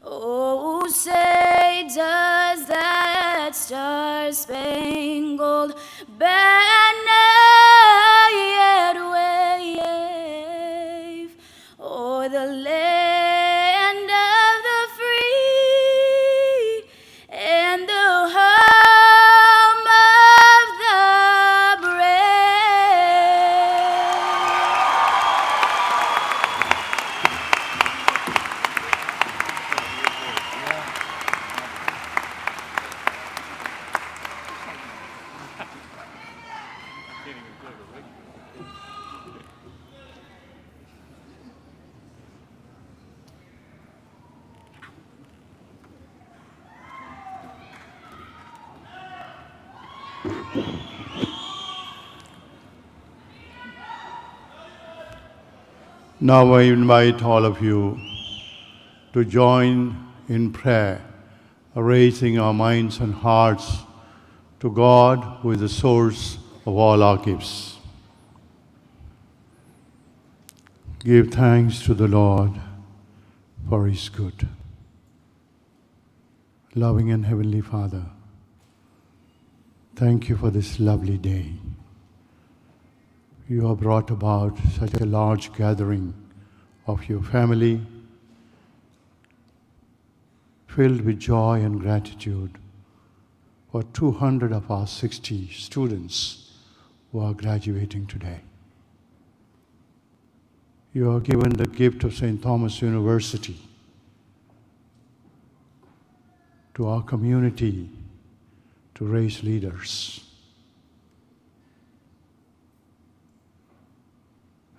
Oh, say does that star-spangled banner yet wave o'er the land of the free and the home of the Now I invite all of you to join in prayer, raising our minds and hearts to God, who is the source of all our gifts. Give thanks to the Lord for His good. Loving and Heavenly Father, thank you for this lovely day. You have brought about such a large gathering of your family, filled with joy and gratitude for 200 of our 60 students who are graduating today. You have given the gift of St. Thomas University to our community to raise leaders.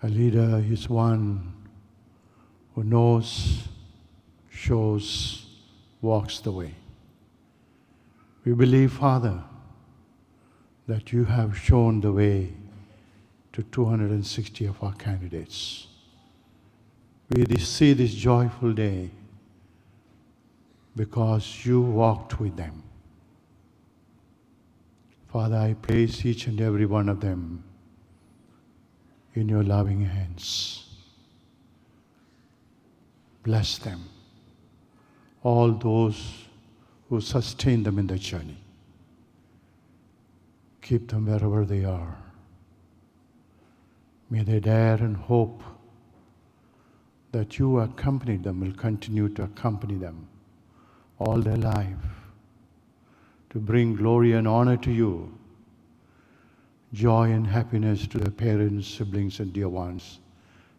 A leader is one who knows, shows, walks the way. We believe, Father, that you have shown the way to 260 of our candidates. We see this joyful day because you walked with them. Father, I place each and every one of them in your loving hands. Bless them, all those who sustain them in the journey. Keep them wherever they are. May they dare and hope that you accompany them, will continue to accompany them all their life, to bring glory and honor to you, joy and happiness to their parents, siblings, and dear ones,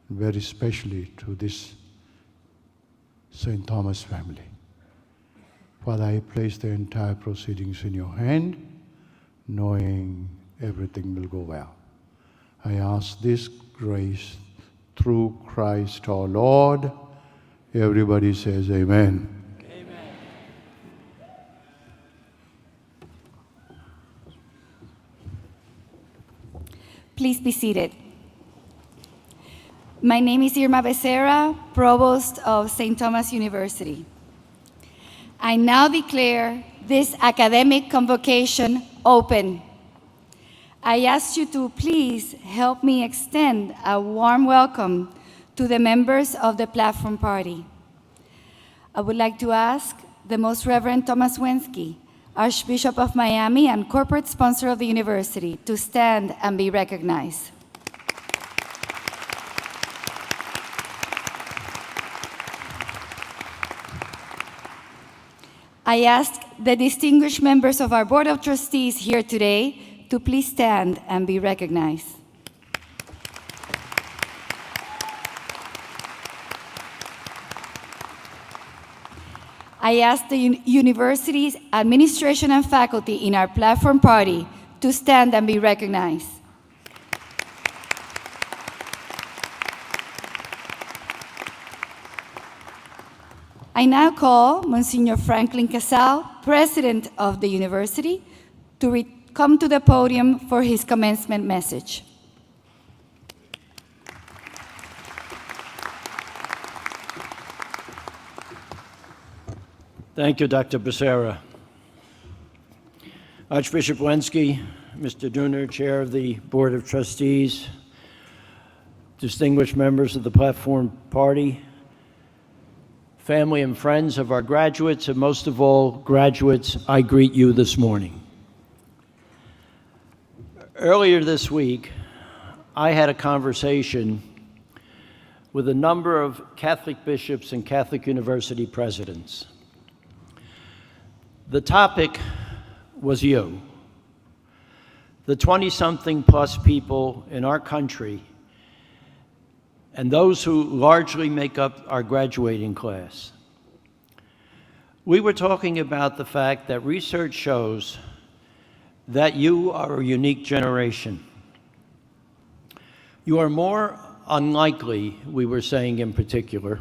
and very especially to this St. Thomas family. Father, I place the entire proceedings in your hand, knowing everything will go well. I ask this grace through Christ our Lord. Everybody says amen. Amen. Please be seated. My name is Irma Becerra, Provost of St. Thomas University. I now declare this academic convocation open. I ask you to please help me extend a warm welcome to the members of the Platform Party. I would like to ask the Most Reverend Thomas Wensky, Archbishop of Miami and corporate sponsor of the university, to stand and be recognized. I ask the distinguished members of our Board of Trustees here today to please stand and be recognized. I ask the university's administration and faculty in our Platform Party to stand and be recognized. I now call Monsignor Franklin Casal, President of the University, to come to the podium for his commencement message. Thank you, Dr. Becerra. Archbishop Wensky, Mr. Dooner, Chair of the Board of Trustees, distinguished members of the Platform Party, family and friends of our graduates, and most of all, graduates, I greet you this morning. Earlier this week, I had a conversation with a number of Catholic bishops and Catholic university presidents. The topic was you, the 20-something plus people in our country, and those who largely make up our graduating class. We were talking about the fact that research shows that you are a unique generation. You are more unlikely, we were saying in particular,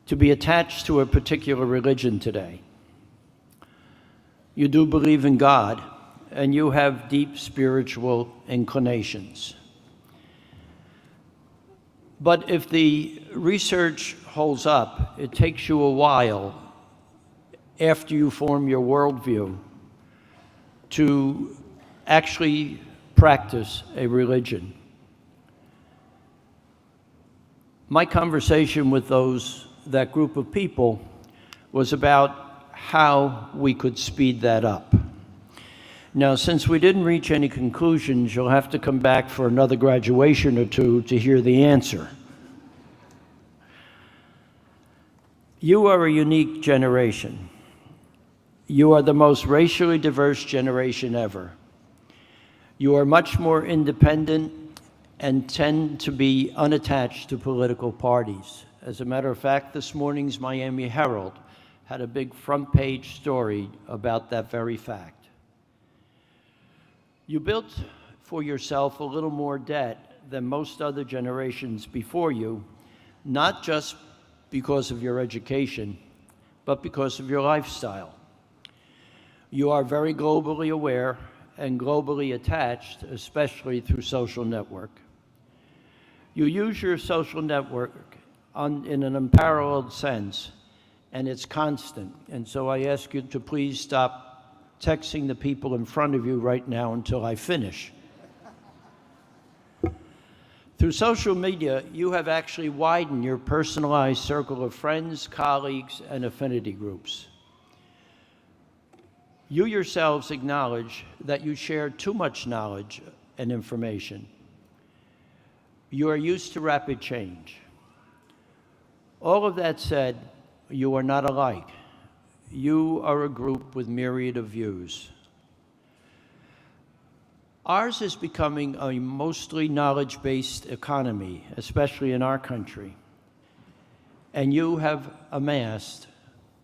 to be attached to a particular religion today. You do believe in God, and you have deep spiritual inclinations. But if the research holds up, it takes you a while after you form your worldview to actually practice a religion. My conversation with that group of people was about how we could speed that up. Now, since we didn't reach any conclusions, you'll have to come back for another graduation or two to hear the answer. You are a unique generation. You are the most racially diverse generation ever. You are much more independent and tend to be unattached to political parties. As a matter of fact, this morning's Miami Herald had a big front page story about that very fact. You built for yourself a little more debt than most other generations before you, not just because of your education, but because of your lifestyle. You are very globally aware and globally attached, especially through social network. You use your social network in an unparalleled sense, and it's constant. And so I ask you to please stop texting the people in front of you right now until I finish. Through social media, you have actually widened your personalized circle of friends, colleagues, and affinity groups. You yourselves acknowledge that you share too much knowledge and information. You are used to rapid change. All of that said, you are not alike. You are a group with myriad of views. Ours is becoming a mostly knowledge-based economy, especially in our country. And you have amassed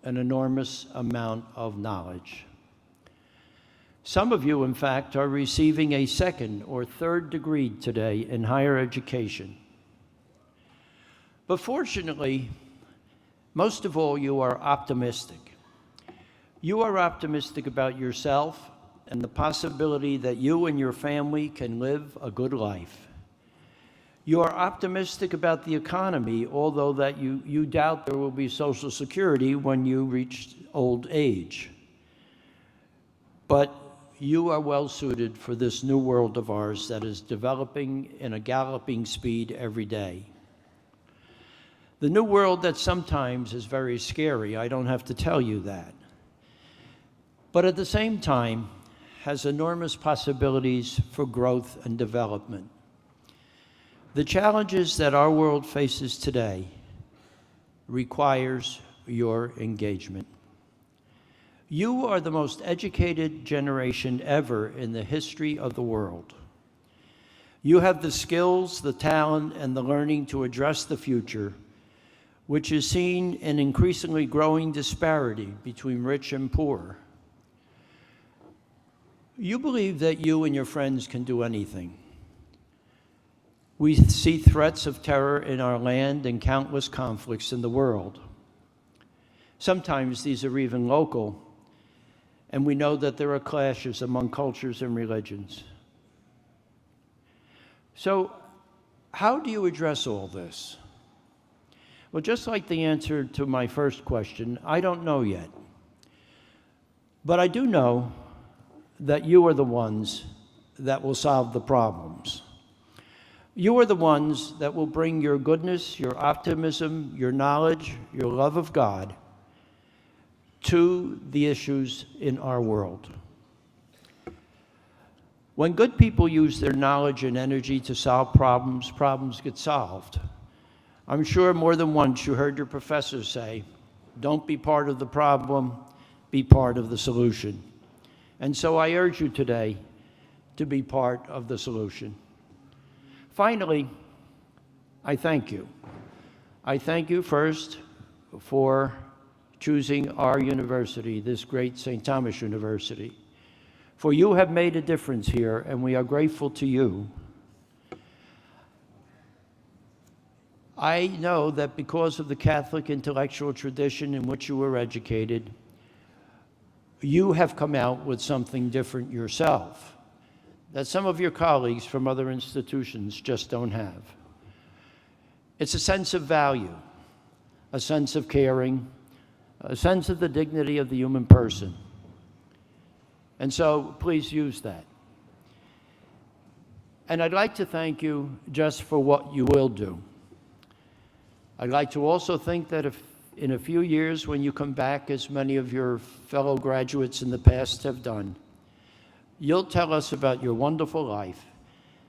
an enormous amount of knowledge. Some of you, in fact, are receiving a second or third degree today in higher education. But fortunately, most of all, you are optimistic. You are optimistic about yourself and the possibility that you and your family can live a good life. You are optimistic about the economy, although that you doubt there will be Social Security when you reach old age. But you are well suited for this new world of ours that is developing in a galloping speed every day. The new world that sometimes is very scary, I don't have to tell you that. But at the same time, has enormous possibilities for growth and development. The challenges that our world faces today requires your engagement. You are the most educated generation ever in the history of the world. You have the skills, the talent, and the learning to address the future, which is seen in increasingly growing disparity between rich and poor. You believe that you and your friends can do anything. We see threats of terror in our land and countless conflicts in the world. Sometimes these are even local, and we know that there are clashes among cultures and religions. So, how do you address all this? Well, just like the answer to my first question, I don't know yet. But I do know that you are the ones that will solve the problems. You are the ones that will bring your goodness, your optimism, your knowledge, your love of God to the issues in our world. When good people use their knowledge and energy to solve problems, problems get solved. I'm sure more than once you heard your professors say, don't be part of the problem, be part of the solution. And so I urge you today to be part of the solution. Finally, I thank you. I thank you first for choosing our university, this great St. Thomas University. For you have made a difference here, and we are grateful to you. I know that because of the Catholic intellectual tradition in which you were educated, you have come out with something different yourself that some of your colleagues from other institutions just don't have. It's a sense of value, a sense of caring, a sense of the dignity of the human person. And so please use that. And I'd like to thank you just for what you will do. I'd like to also think that if in a few years when you come back, as many of your fellow graduates in the past have done, you'll tell us about your wonderful life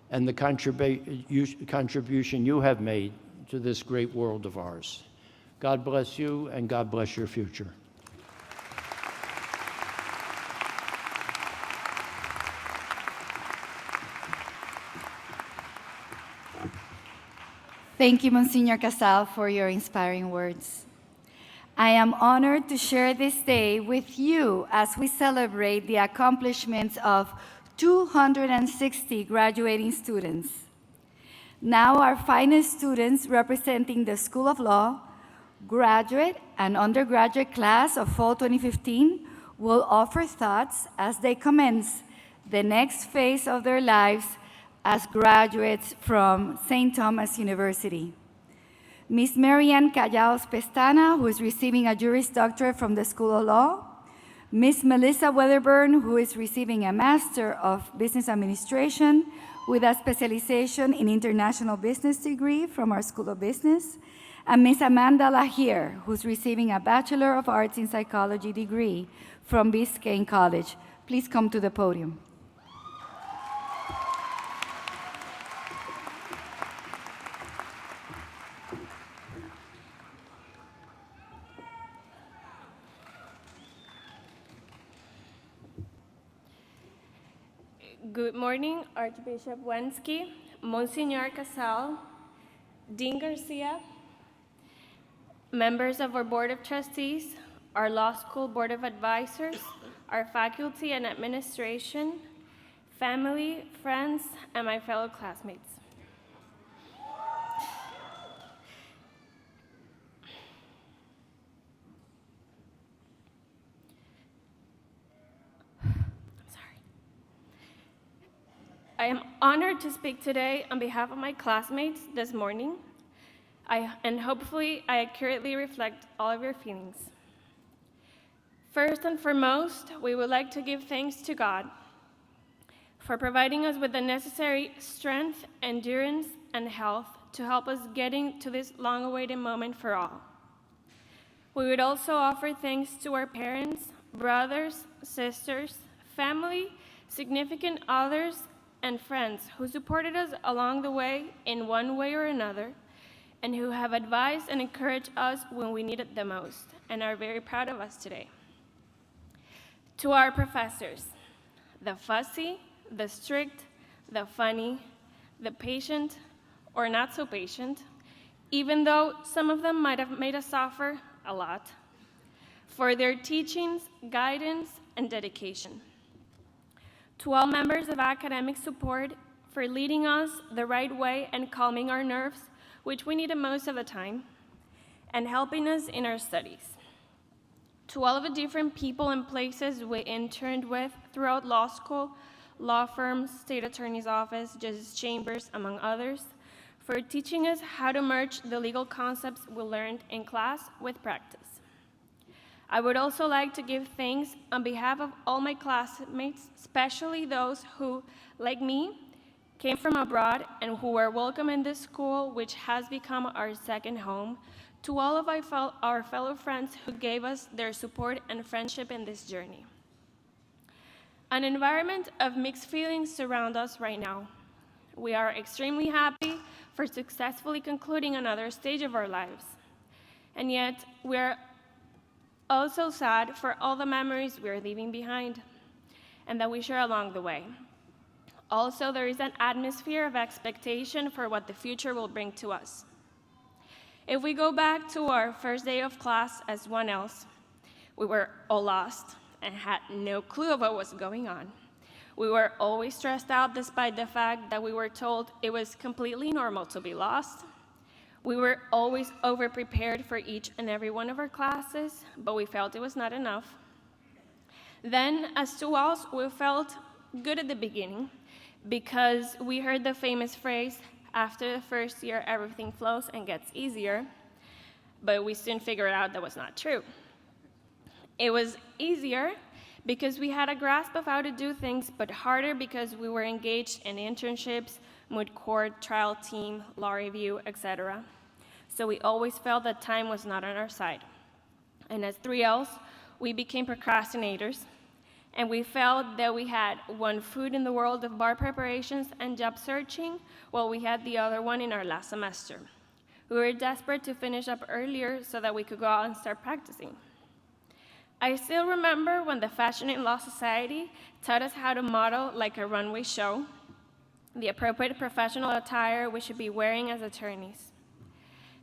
and the contribution you have made to this great world of ours. God bless you, and God bless your future. Thank you, Monsignor Casal, for your inspiring words. I am honored to share this day with you as we celebrate the accomplishments of 260 graduating students. Now our finest students representing the School of Law, graduate and undergraduate class of Fall 2015 will offer thoughts as they commence the next phase of their lives as graduates from St. Thomas University. Ms. Marianne Callaos Pestana, who is receiving a Juris Doctorate from the School of Law, Ms. Melissa Weatherburn, who is receiving a Master of Business Administration with a specialization in International Business degree from our School of Business, and Ms. Amanda Lahier, who's receiving a Bachelor of Arts in Psychology degree from Biscayne College. Please come to the podium. Good morning, Archbishop Wensky, Monsignor Casal, Dean Garcia, members of our Board of Trustees, our Law School Board of Advisors, our faculty and administration, family, friends, and my fellow classmates. I am honored to speak today on behalf of my classmates this morning, and hopefully I accurately reflect all of your feelings. First and foremost, we would like to give thanks to God for providing us with the necessary strength, endurance, and health to help us getting to this long-awaited moment for all. We would also offer thanks to our parents, brothers, sisters, family, significant others, and friends who supported us along the way in one way or another, and who have advised and encouraged us when we needed the most, and are very proud of us today. To our professors, the fussy, the strict, the funny, the patient, or not so patient, even though some of them might have made us suffer a lot, for their teachings, guidance, and dedication. To all members of academic support for leading us the right way and calming our nerves, which we needed most of the time, and helping us in our studies. To all of the different people and places we interned with throughout law school, law firms, state attorney's office, justice chambers, among others, for teaching us how to merge the legal concepts we learned in class with practice. I would also like to give thanks on behalf of all my classmates, especially those who, like me, came from abroad and who were welcome in this school, which has become our second home, to all of our fellow friends who gave us their support and friendship in this journey. An environment of mixed feelings surrounds us right now. We are extremely happy for successfully concluding another stage of our lives. And yet, we're also sad for all the memories we're leaving behind and that we share along the way. Also, there is an atmosphere of expectation for what the future will bring to us. If we go back to our first day of class as one else, we were all lost and had no clue of what was going on. We were always stressed out despite the fact that we were told it was completely normal to be lost. We were always over-prepared for each and every one of our classes, but we felt it was not enough. Then, as to us, we felt good at the beginning because we heard the famous phrase, after the first year, everything flows and gets easier, but we soon figured out that was not true. It was easier because we had a grasp of how to do things, but harder because we were engaged in internships, moot court, trial team, law review, etc. So we always felt that time was not on our side. And as 3Ls, we became procrastinators, and we felt that we had one foot in the world of bar preparations and job searching, while we had the other one in our last semester. We were desperate to finish up earlier so that we could go out and start practicing. I still remember when the Fashion and Law Society taught us how to model like a runway show, the appropriate professional attire we should be wearing as attorneys.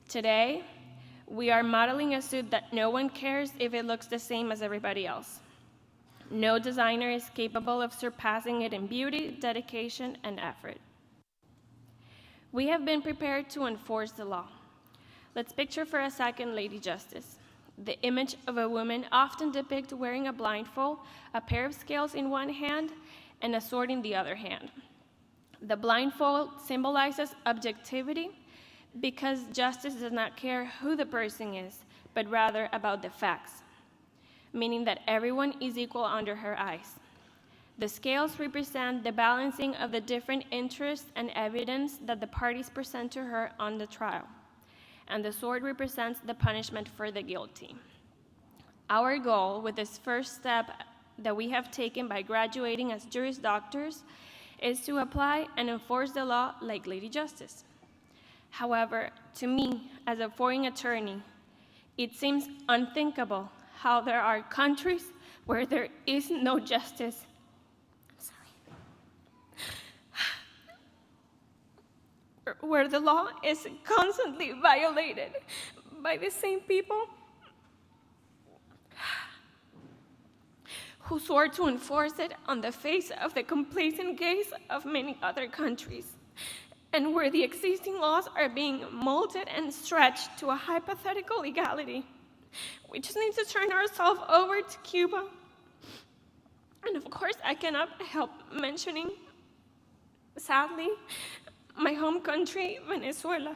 Today, we are modeling a suit that no one cares if it looks the same as everybody else. No designer is capable of surpassing it in beauty, dedication, and effort. We have been prepared to enforce the law. Let's picture for a second Lady Justice. The image of a woman often depicted wearing a blindfold, a pair of scales in one hand, and a sword in the other hand. The blindfold symbolizes objectivity because justice does not care who the person is, but rather about the facts, meaning that everyone is equal under her eyes. The scales represent the balancing of the different interests and evidence that the parties present to her on the trial, and the sword represents the punishment for the guilty. Our goal with this first step that we have taken by graduating as Juris Doctors is to apply and enforce the law like Lady Justice. However, to me, as a foreign attorney, it seems unthinkable how there are countries where there is no justice. Where the law is constantly violated by the same people who swore to enforce it on the face of the complacent gaze of many other countries, and where the existing laws are being molded and stretched to a hypothetical legality. We just need to turn ourselves over to Cuba. And of course, I cannot help mentioning, sadly, my home country, Venezuela.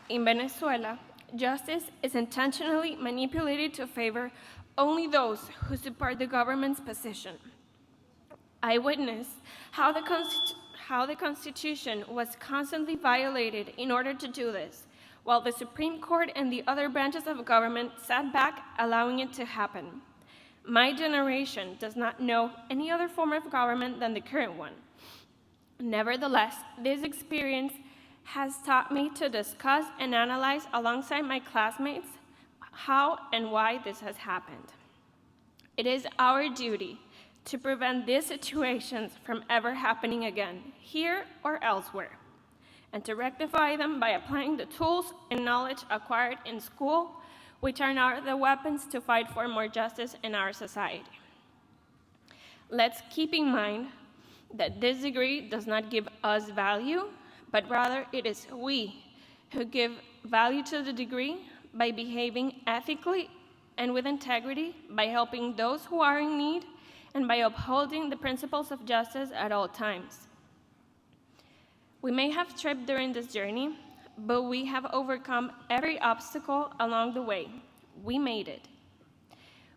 In Venezuela, justice is intentionally manipulated to favor only those who support the government's position. I witnessed how the Constitution was constantly violated in order to do this, while the Supreme Court and the other branches of government sat back, allowing it to happen. My generation does not know any other form of government than the current one. Nevertheless, this experience has taught me to discuss and analyze alongside my classmates how and why this has happened. It is our duty to prevent these situations from ever happening again, here or elsewhere, and to rectify them by applying the tools and knowledge acquired in school, which are now the weapons to fight for more justice in our society. Let's keep in mind that this degree does not give us value, but rather it is we who give value to the degree by behaving ethically and with integrity, by helping those who are in need, and by upholding the principles of justice at all times. We may have tripped during this journey, but we have overcome every obstacle along the way. We made it.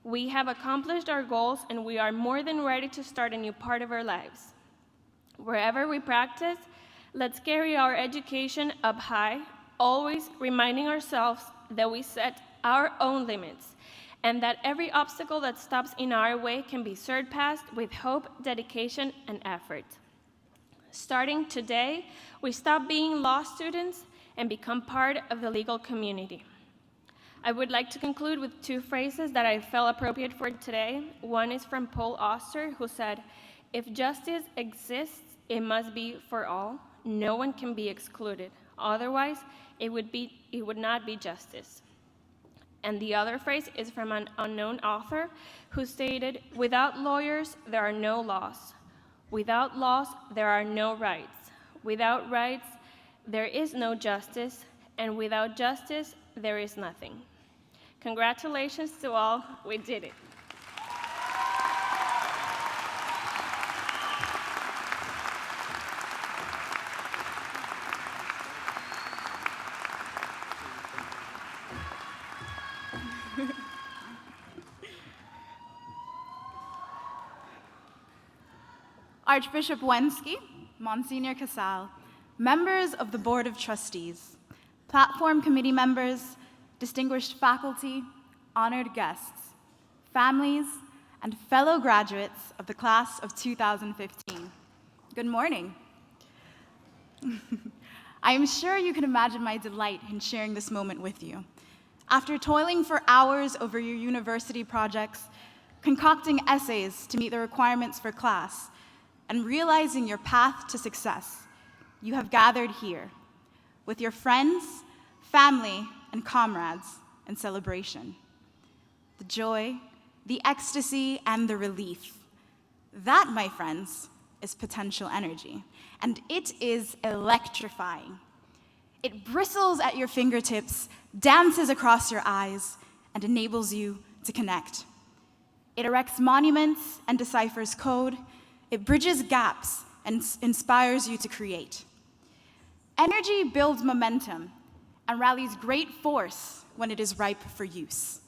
We have accomplished our goals, and we are more than ready to start a new part of our lives. Wherever we practice, let's carry our education up high, always reminding ourselves that we set our own limits and that every obstacle that stops in our way can be surpassed with hope, dedication, and effort. Starting today, we stop being law students and become part of the legal community. I would like to conclude with two phrases that I felt appropriate for today. One is from Paul Auster, who said, "If justice exists, it must be for all. No one can be excluded. Otherwise, it would not be justice." And the other phrase is from an unknown author who stated, "Without lawyers, there are no laws. Without laws, there are no rights. Without rights, there is no justice. And without justice, there is nothing." Congratulations to all. We did it. Archbishop Wensky, Monsignor Casal, members of the Board of Trustees, platform committee members, distinguished faculty, honored guests, families, and fellow graduates of the class of 2015. Good morning. I am sure you can imagine my delight in sharing this moment with you. After toiling for hours over your university projects, concocting essays to meet the requirements for class, and realizing your path to success, you have gathered here with your friends, family, and comrades in celebration. The joy, the ecstasy, and the relief. That, my friends, is potential energy, and it is electrifying. It bristles at your fingertips, dances across your eyes, and enables you to connect. It erects monuments and deciphers code. It bridges gaps and inspires you to create. Energy builds momentum and rallies great force when it is ripe for use.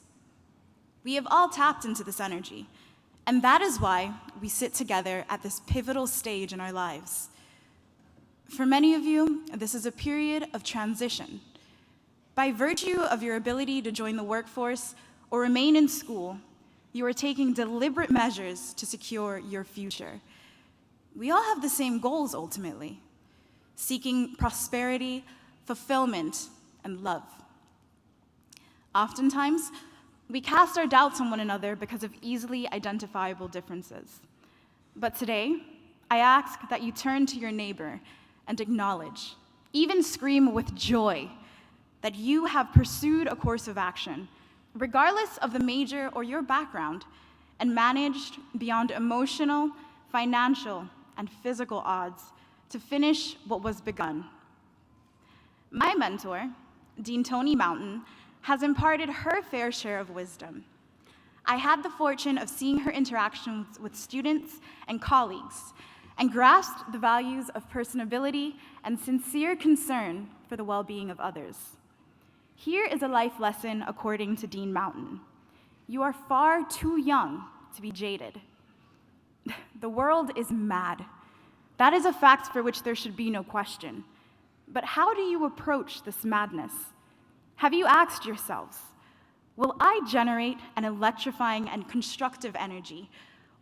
We have all tapped into this energy, and that is why we sit together at this pivotal stage in our lives. For many of you, this is a period of transition. By virtue of your ability to join the workforce or remain in school, you are taking deliberate measures to secure your future. We all have the same goals ultimately, seeking prosperity, fulfillment, and love. Oftentimes, we cast our doubts on one another because of easily identifiable differences. But today, I ask that you turn to your neighbor and acknowledge, even scream with joy, that you have pursued a course of action, regardless of the major or your background, and managed beyond emotional, financial, and physical odds to finish what was begun. My mentor, Dean Toni Mountain, has imparted her fair share of wisdom. I had the fortune of seeing her interactions with students and colleagues and grasped the values of personability and sincere concern for the well-being of others. Here is a life lesson according to Dean Mountain. You are far too young to be jaded. The world is mad. That is a fact for which there should be no question. But how do you approach this madness? Have you asked yourselves, will I generate an electrifying and constructive energy,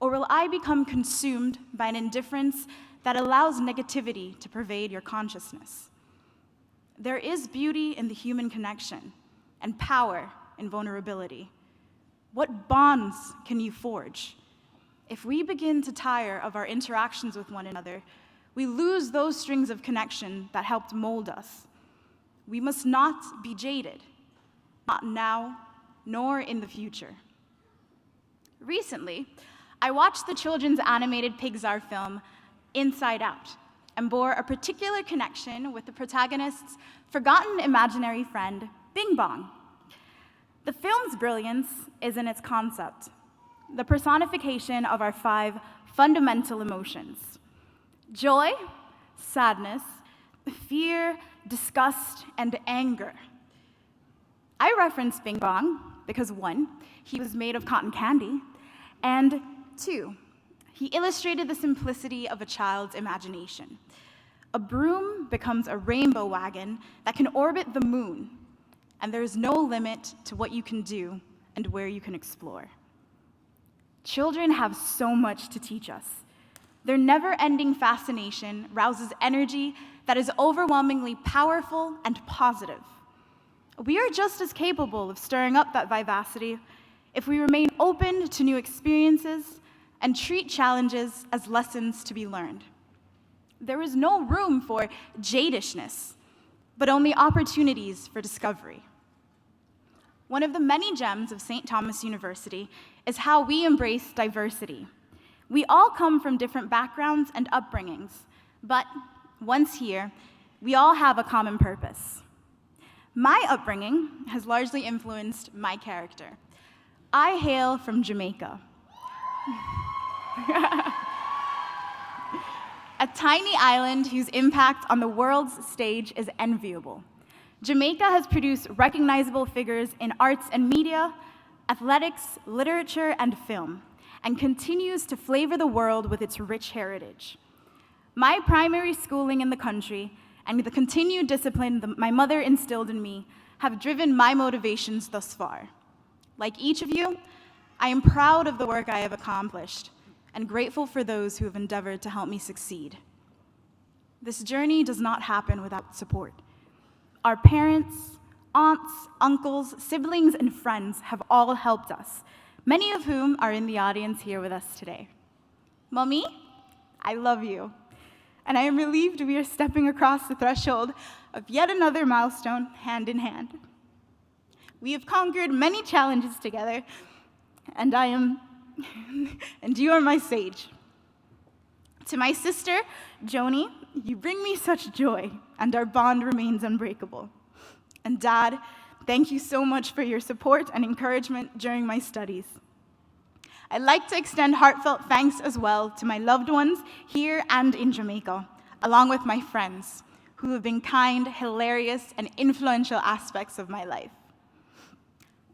or will I become consumed by an indifference that allows negativity to pervade your consciousness? There is beauty in the human connection and power in vulnerability. What bonds can you forge? If we begin to tire of our interactions with one another, we lose those strings of connection that helped mold us. We must not be jaded, not now, nor in the future. Recently, I watched the children's animated Pixar film, Inside Out, and bore a particular connection with the protagonist's forgotten imaginary friend, Bing Bong. The film's brilliance is in its concept, the personification of our 5 fundamental emotions: joy, sadness, fear, disgust, and anger. I reference Bing Bong because 1, he was made of cotton candy, and 2, he illustrated the simplicity of a child's imagination. A broom becomes a rainbow wagon that can orbit the moon, and there is no limit to what you can do and where you can explore. Children have so much to teach us. Their never-ending fascination rouses energy that is overwhelmingly powerful and positive. We are just as capable of stirring up that vivacity if we remain open to new experiences and treat challenges as lessons to be learned. There is no room for jadishness, but only opportunities for discovery. One of the many gems of St. Thomas University is how we embrace diversity. We all come from different backgrounds and upbringings, but once here, we all have a common purpose. My upbringing has largely influenced my character. I hail from Jamaica. A tiny island whose impact on the world's stage is enviable. Jamaica has produced recognizable figures in arts and media, athletics, literature, and film, and continues to flavor the world with its rich heritage. My primary schooling in the country and the continued discipline that my mother instilled in me have driven my motivations thus far. Like each of you, I am proud of the work I have accomplished and grateful for those who have endeavored to help me succeed. This journey does not happen without support. Our parents, aunts, uncles, siblings, and friends have all helped us, many of whom are in the audience here with us today. Mommy, I love you, and I am relieved we are stepping across the threshold of yet another milestone hand in hand. We have conquered many challenges together, and and you are my sage. To my sister, Joni, you bring me such joy, and our bond remains unbreakable. And Dad, thank you so much for your support and encouragement during my studies. I'd like to extend heartfelt thanks as well to my loved ones here and in Jamaica, along with my friends, who have been kind, hilarious, and influential aspects of my life.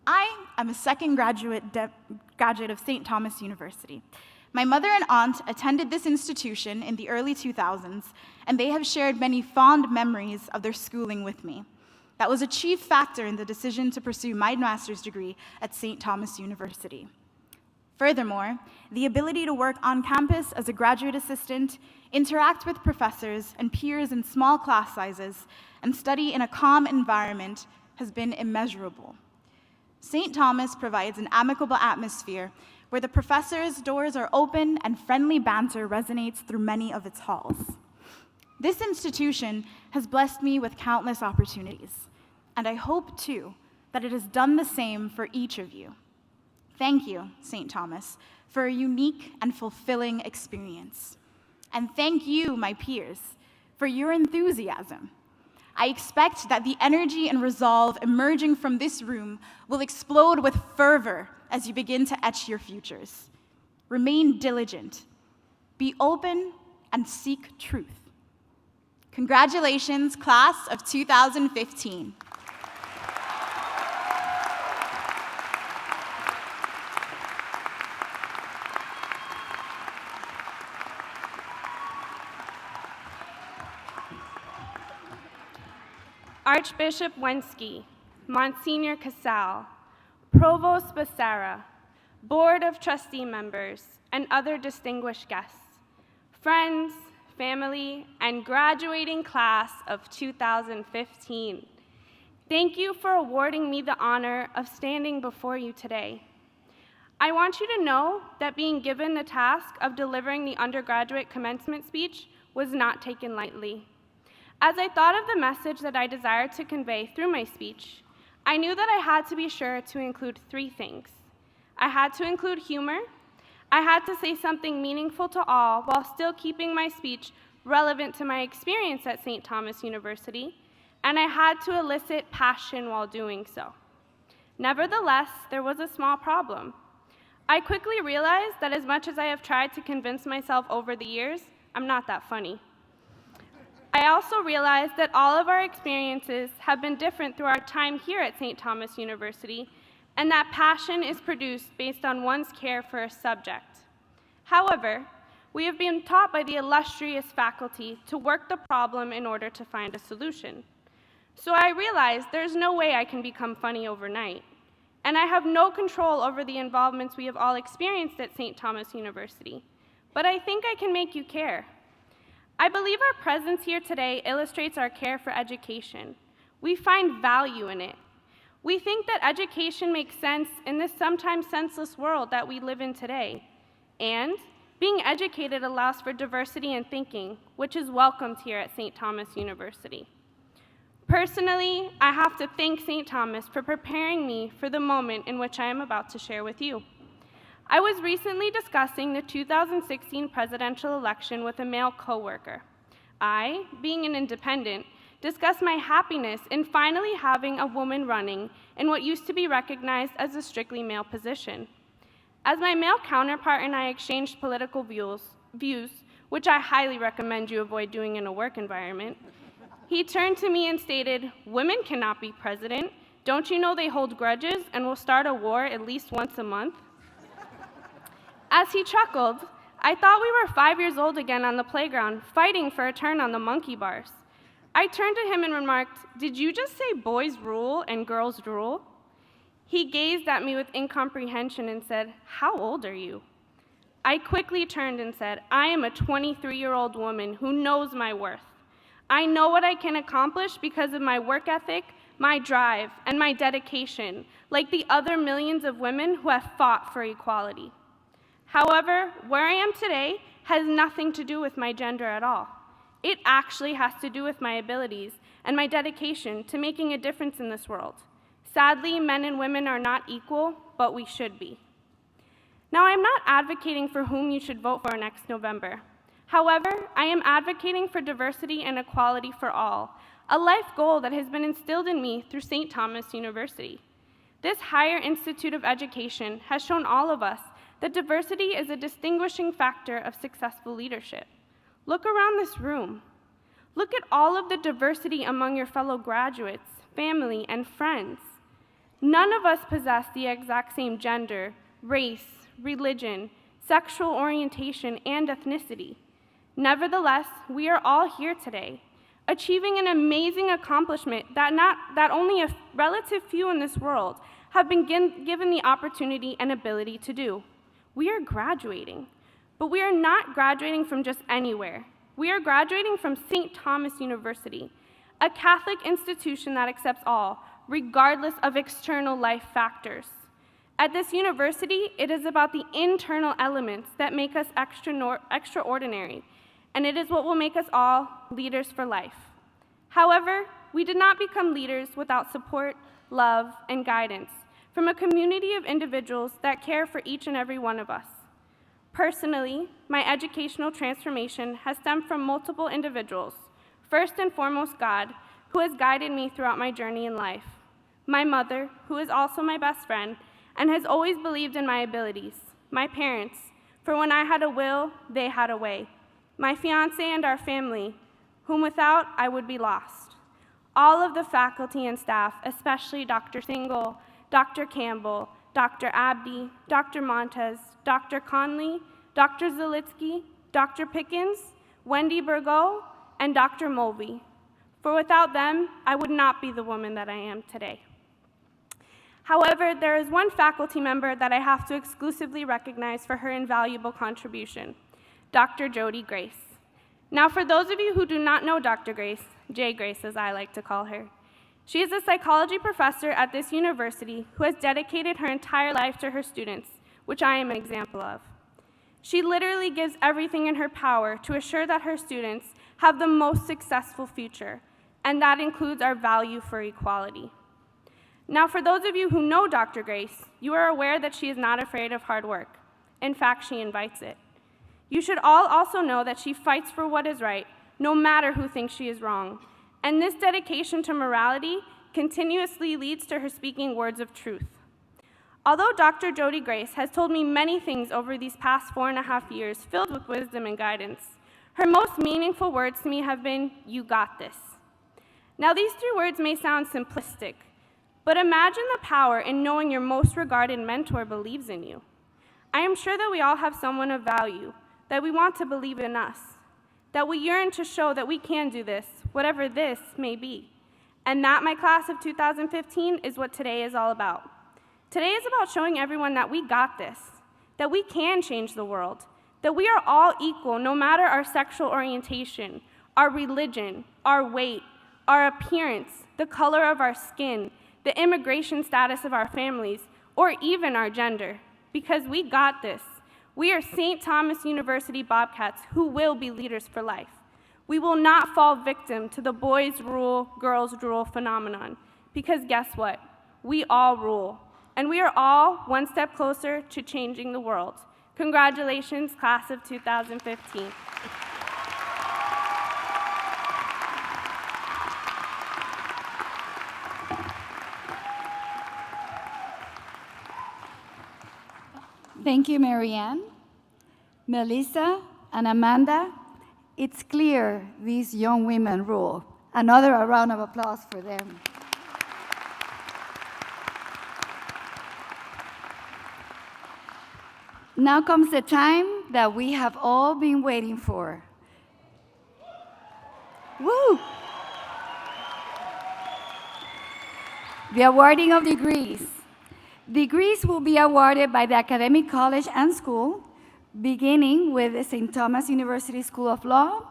I am a second graduate of St. Thomas University. My mother and aunt attended this institution in the early 2000s, and they have shared many fond memories of their schooling with me. That was a chief factor in the decision to pursue my master's degree at St. Thomas University. Furthermore, the ability to work on campus as a graduate assistant, interact with professors and peers in small class sizes, and study in a calm environment has been immeasurable. St. Thomas provides an amicable atmosphere where the professors' doors are open and friendly banter resonates through many of its halls. This institution has blessed me with countless opportunities, and I hope, too, that it has done the same for each of you. Thank you, St. Thomas, for a unique and fulfilling experience. And thank you, my peers, for your enthusiasm. I expect that the energy and resolve emerging from this room will explode with fervor as you begin to etch your futures. Remain diligent, be open, and seek truth. Congratulations, class of 2015. Archbishop Wensky, Monsignor Casal, Provost Becerra, Board of Trustee members, and other distinguished guests, friends, family, and graduating class of 2015. Thank you for awarding me the honor of standing before you today. I want you to know that being given the task of delivering the undergraduate commencement speech was not taken lightly. As I thought of the message that I desired to convey through my speech, I knew that I had to be sure to include three things. I had to include humor, I had to say something meaningful to all while still keeping my speech relevant to my experience at St. Thomas University, and I had to elicit passion while doing so. Nevertheless, there was a small problem. I quickly realized that as much as I have tried to convince myself over the years, I'm not that funny. I also realized that all of our experiences have been different through our time here at St. Thomas University, and that passion is produced based on one's care for a subject. However, we have been taught by the illustrious faculty to work the problem in order to find a solution. So I realized there's no way I can become funny overnight, and I have no control over the involvements we have all experienced at St. Thomas University, but I think I can make you care. I believe our presence here today illustrates our care for education. We find value in it. We think that education makes sense in this sometimes senseless world that we live in today, and being educated allows for diversity in thinking, which is welcomed here at St. Thomas University. Personally, I have to thank St. Thomas for preparing me for the moment in which I am about to share with you. I was recently discussing the 2016 presidential election with a male coworker. I, being an independent, discussed my happiness in finally having a woman running in what used to be recognized as a strictly male position. As my male counterpart and I exchanged political views, which I highly recommend you avoid doing in a work environment, he turned to me and stated, "Women cannot be president. Don't you know they hold grudges and will start a war at least once a month?" As he chuckled, I thought we were 5 years old again on the playground, fighting for a turn on the monkey bars. I turned to him and remarked, "Did you just say boys rule and girls drool?" He gazed at me with incomprehension and said, "How old are you?" I quickly turned and said, "I am a 23-year-old woman who knows my worth. I know what I can accomplish because of my work ethic, my drive, and my dedication, like the other millions of women who have fought for equality. However, where I am today has nothing to do with my gender at all. It actually has to do with my abilities and my dedication to making a difference in this world. Sadly, men and women are not equal, but we should be." Now, I'm not advocating for whom you should vote for next November. However, I am advocating for diversity and equality for all, a life goal that has been instilled in me through St. Thomas University. This higher institute of education has shown all of us that diversity is a distinguishing factor of successful leadership. Look around this room. Look at all of the diversity among your fellow graduates, family, and friends. None of us possess the exact same gender, race, religion, sexual orientation, and ethnicity. Nevertheless, we are all here today, achieving an amazing accomplishment that only a relative few in this world have been given the opportunity and ability to do. We are graduating, but we are not graduating from just anywhere. We are graduating from St. Thomas University, a Catholic institution that accepts all, regardless of external life factors. At this university, it is about the internal elements that make us extraordinary, and it is what will make us all leaders for life. However, we did not become leaders without support, love, and guidance from a community of individuals that care for each and every one of us. Personally, my educational transformation has stemmed from multiple individuals. First and foremost, God, who has guided me throughout my journey in life. My mother, who is also my best friend, and has always believed in my abilities. My parents, for when I had a will, they had a way. My fiancé and our family, whom without I would be lost. All of the faculty and staff, especially Dr. Singal, Dr. Campbell, Dr. Abdi, Dr. Montez, Dr. Conley, Dr. Zalitsky, Dr. Pickens, Wendy Burgo, and Dr. Mulvey. For without them, I would not be the woman that I am today. However, there is one faculty member that I have to exclusively recognize for her invaluable contribution, Dr. Jody Grace. Now, for those of you who do not know Dr. Grace, J. Grace as I like to call her, she is a psychology professor at this university who has dedicated her entire life to her students, which I am an example of. She literally gives everything in her power to assure that her students have the most successful future, and that includes our value for equality. Now, for those of you who know Dr. Grace, you are aware that she is not afraid of hard work. In fact, she invites it. You should all also know that she fights for what is right, no matter who thinks she is wrong. And this dedication to morality continuously leads to her speaking words of truth. Although Dr. Jody Grace has told me many things over these past 4.5 years filled with wisdom and guidance, Her most meaningful words to me have been, "You got this." Now, these 3 words may sound simplistic, but imagine the power in knowing your most regarded mentor believes in you. I am sure that we all have someone of value, that we want to believe in us, that we yearn to show that we can do this, whatever this may be. And that, my class of 2015, is what today is all about. Today is about showing everyone that we got this, that we can change the world, that we are all equal no matter our sexual orientation, our religion, our weight, our appearance, the color of our skin, the immigration status of our families, or even our gender. Because we got this. We are St. Thomas University Bobcats who will be leaders for life. We will not fall victim to the boys rule, girls rule phenomenon. Because guess what? We all rule. And we are all one step closer to changing the world. Congratulations, class of 2015. Thank you, Marianne, Melissa, and Amanda. It's clear these young women rule. Another round of applause for them. Now comes the time that we have all been waiting for. Woo! The awarding of degrees. Degrees will be awarded by the academic college and school, beginning with the St. Thomas University School of Law,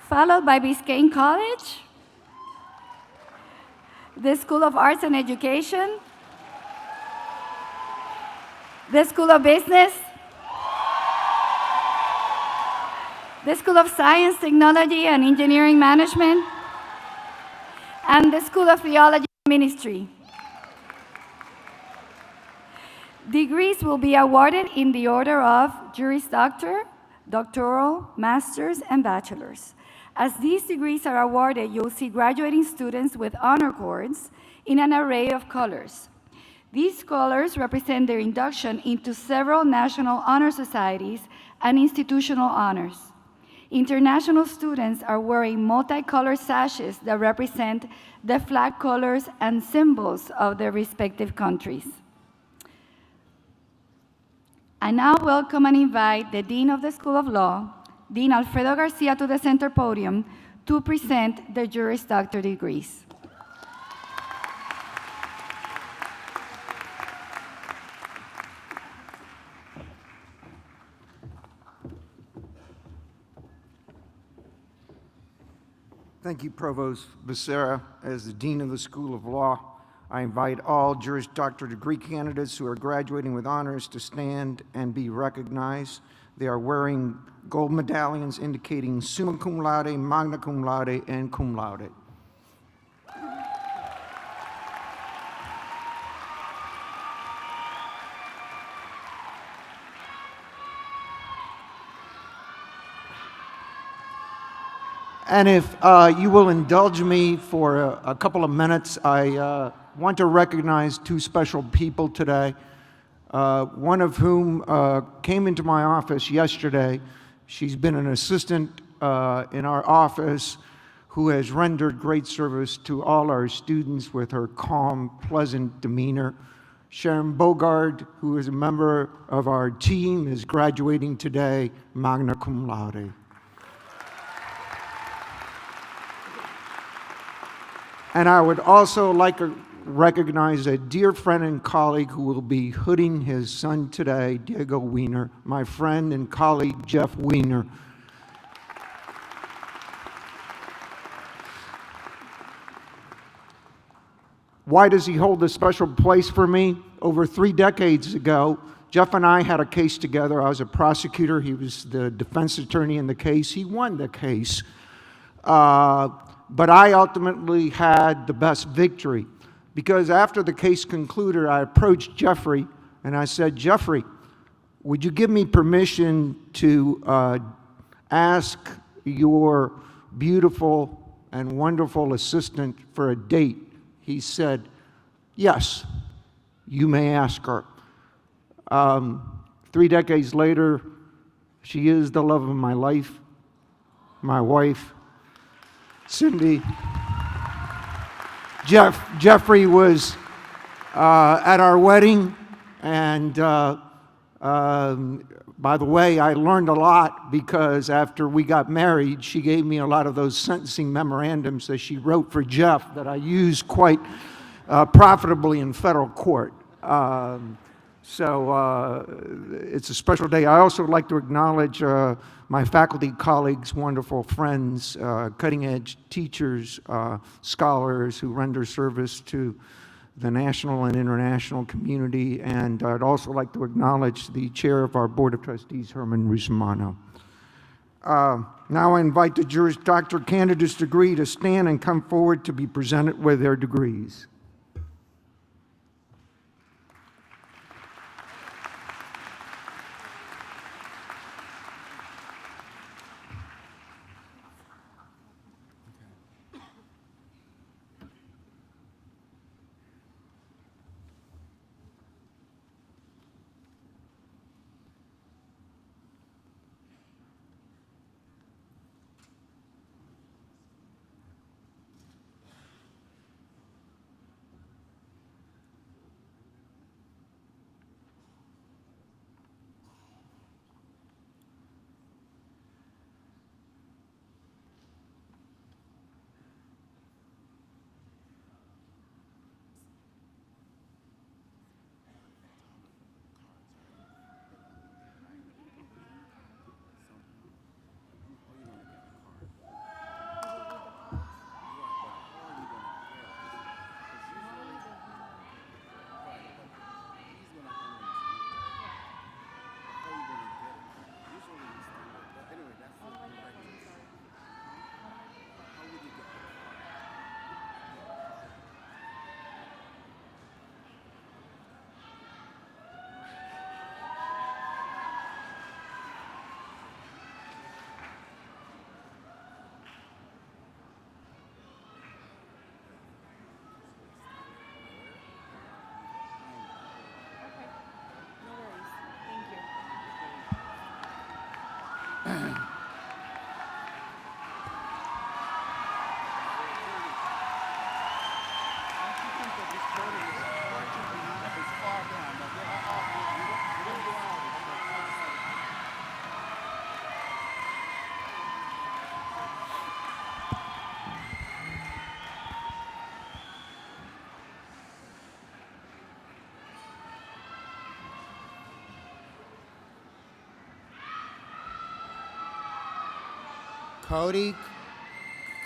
followed by Biscayne College, the School of Arts and Education, the School of Business, the School of Science, Technology, and Engineering Management, and the School of Theology and Ministry. Degrees will be awarded in the order of Juris Doctor, Doctoral, Master's, and Bachelor's. As these degrees are awarded, you'll see graduating students with honor cords in an array of colors. These colors represent their induction into several national honor societies and institutional honors. International students are wearing multicolored sashes that represent the flag colors and symbols of their respective countries. I now welcome and invite the Dean of the School of Law, Dean Alfredo Garcia, to the center podium to present the Juris Doctor degrees. Thank you, Provost Becerra. As the Dean of the School of Law, I invite all Juris Doctor degree candidates who are graduating with honors to stand and be recognized. They are wearing gold medallions indicating summa cum laude, magna cum laude, and cum laude. And if you will indulge me for a couple of minutes, I want to recognize 2 special people today, one of whom came into my office yesterday. She's been an assistant in our office who has rendered great service to all our students with her calm, pleasant demeanor. Sharon Bogard, who is a member of our team, is graduating today, magna cum laude. And I would also like to recognize a dear friend and colleague who will be hooding his son today, Diego Wiener, my friend and colleague, Jeff Wiener. Why does he hold a special place for me? Over 3 decades ago, Jeff and I had a case together. I was a prosecutor. He was the defense attorney in the case. He won the case. But I ultimately had the best victory because after the case concluded, I approached Jeffrey and I said, Jeffrey, would you give me permission to ask your beautiful and wonderful assistant for a date? He said, yes, you may ask her. 3 decades later, she is the love of my life, my wife, Cindy. Jeffrey was at our wedding, and by the way, I learned a lot because after we got married, she gave me a lot of those sentencing memorandums that she wrote for Jeff that I used quite profitably in federal court. So it's a special day. I also would like to acknowledge my faculty colleagues, wonderful friends, cutting-edge teachers, scholars who render service to the national and international community. And I'd also like to acknowledge the chair of our Board of Trustees, Herman Rusmano. Now I invite the Juris Doctor candidates degree to stand and come forward to be presented with their degrees.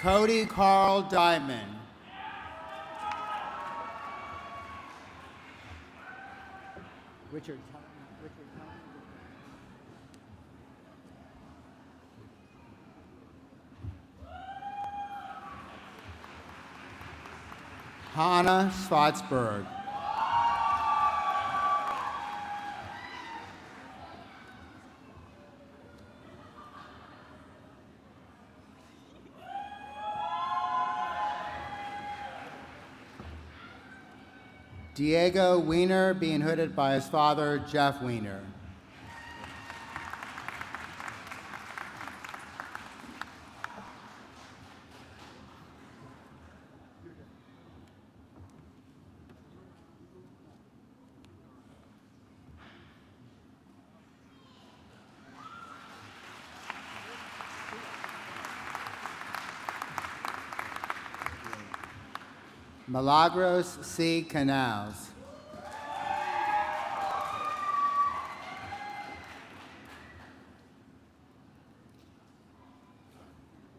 Cody Carl Diamond. Richard Hannah Schwarzberg. Diego Wiener, being hooded by his father, Jeff Wiener. Milagros C. Canals.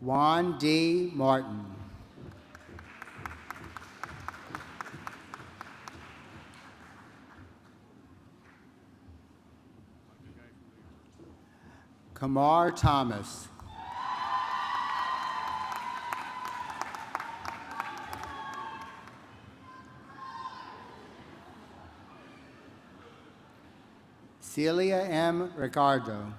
Juan D. Martin. Kamar Thomas. Celia M. Ricardo.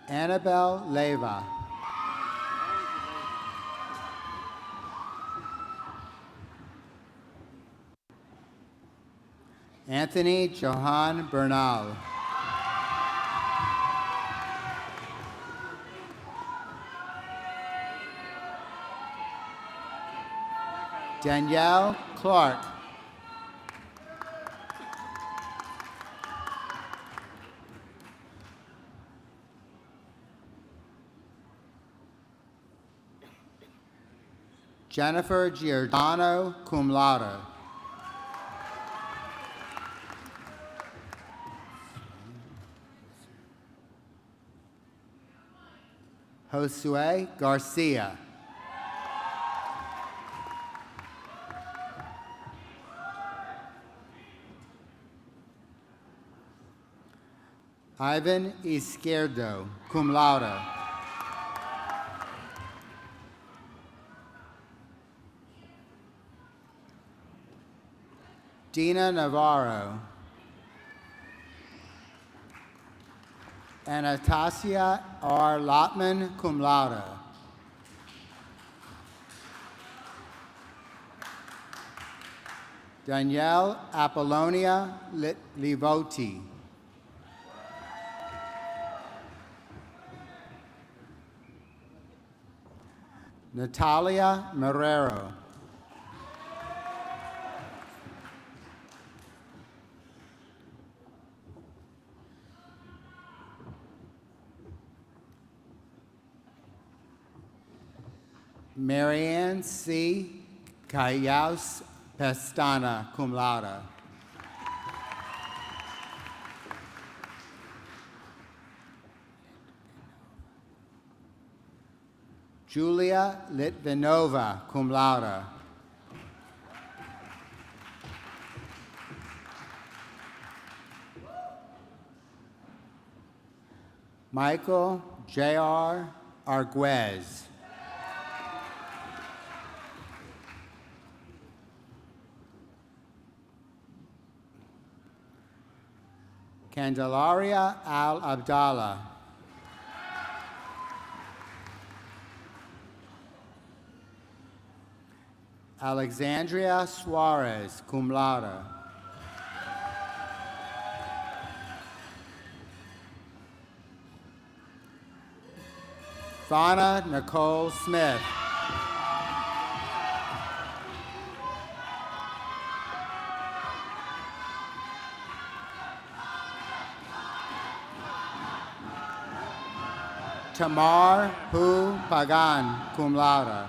Annabelle Leva. Anthony Johan Bernal. Danielle Clark. Jennifer Giordano, cum laude. Josue Garcia. Ivan Izquierdo, cum laude. Dina Navarro. Anastasia R. Lotman, cum laude. Danielle Apollonia Livoti. Natalia Marrero. Marianne C. Cayaus Pestana, cum laude. Julia Litvinova, cum laude. Michael J.R. Arguez. Candelaria Al Abdallah. Alexandria Suarez, cum laude. Fauna Nicole Smith. Tamar Hu Pagan, cum laude.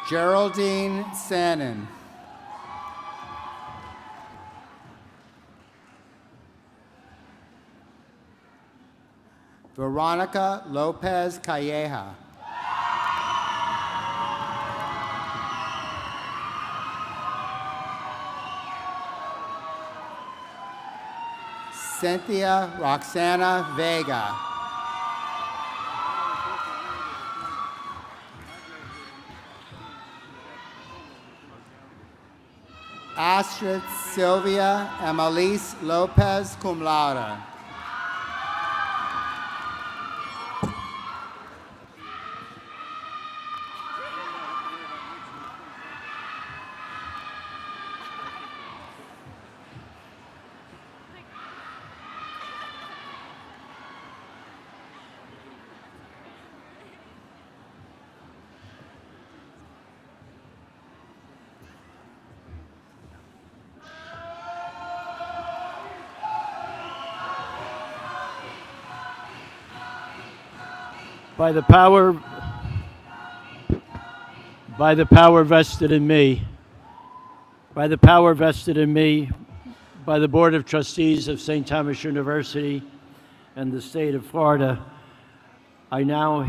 Geraldine Sannon. Veronica Lopez Calleja. Cynthia Roxana Vega. Astrid Sylvia Emelise Lopez, cum laude. By the power vested in me, by the power vested in me by the Board of Trustees of St. Thomas University and the state of Florida, I now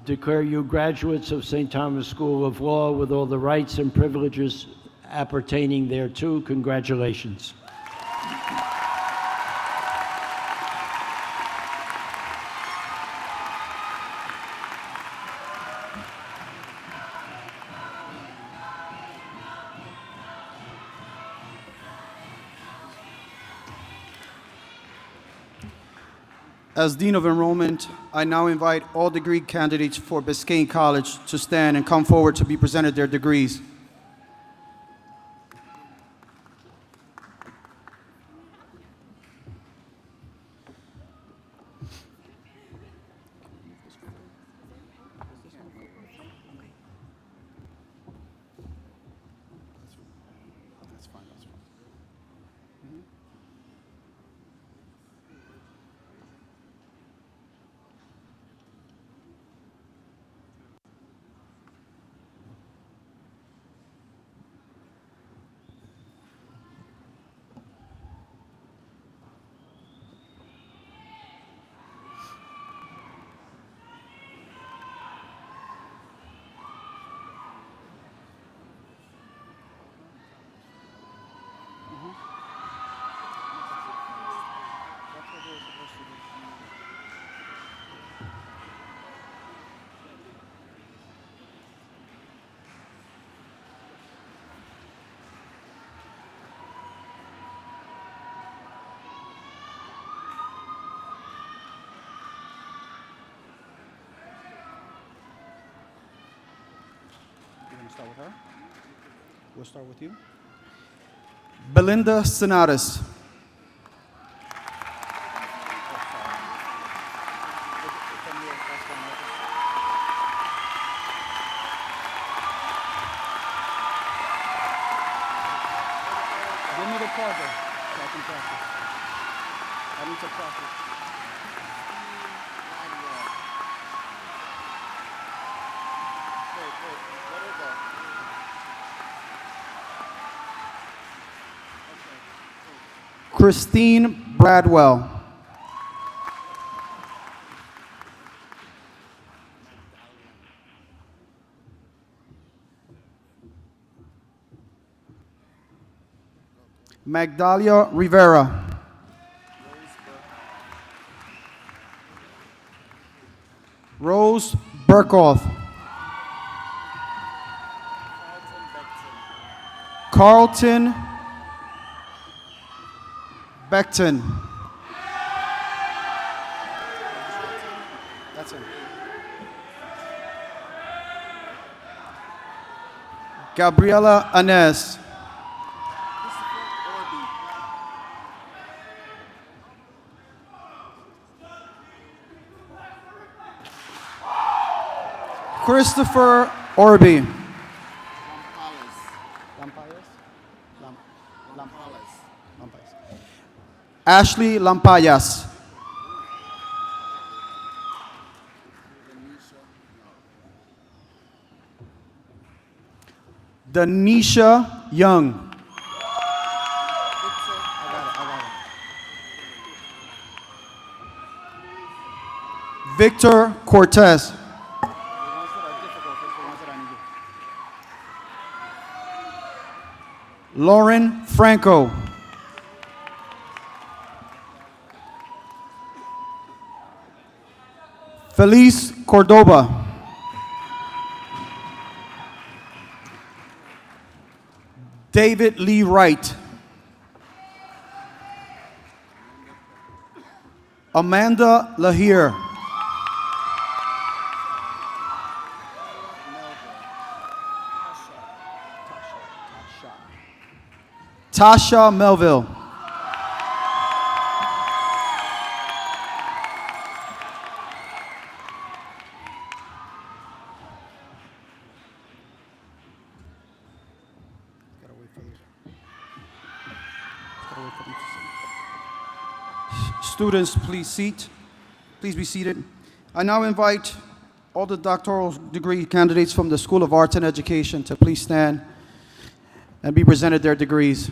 declare you graduates of St. Thomas School of Law with all the rights and privileges appertaining thereto. Congratulations. As Dean of Enrollment, I now invite all degree candidates for Biscayne College to stand and come forward to be presented their degrees. You're going to start with her? We'll start with you. Belinda Sonatas. Give me the project so I can practice. I need to practice. Christine Bradwell. Magdalia Rivera. Rose Burkhoff. Carlton Beckton. That's it. Gabriela Anez. Christopher Orby. Ashley Lampayas. Danisha Young. Victor Cortez. Lauren Franco. Felice Cordoba. David Lee Wright. Amanda Lahire. Tasha Melville. Students, please be seated. I now invite all the doctoral degree candidates from the School of Arts and Education to please stand and be presented their degrees.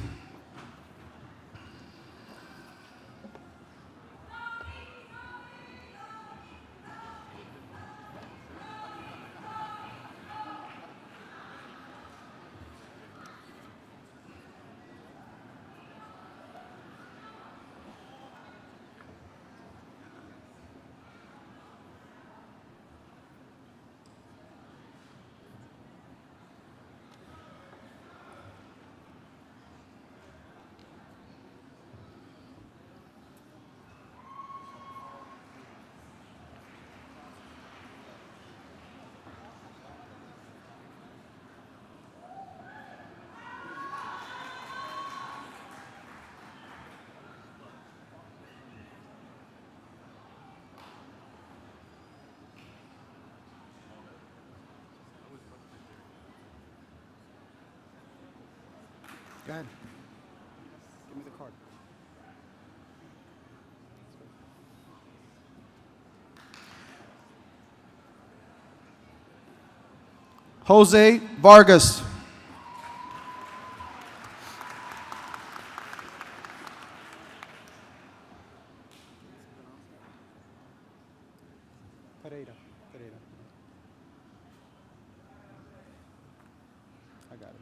Go ahead. Give me the card. Jose Vargas. Pereira. I got it.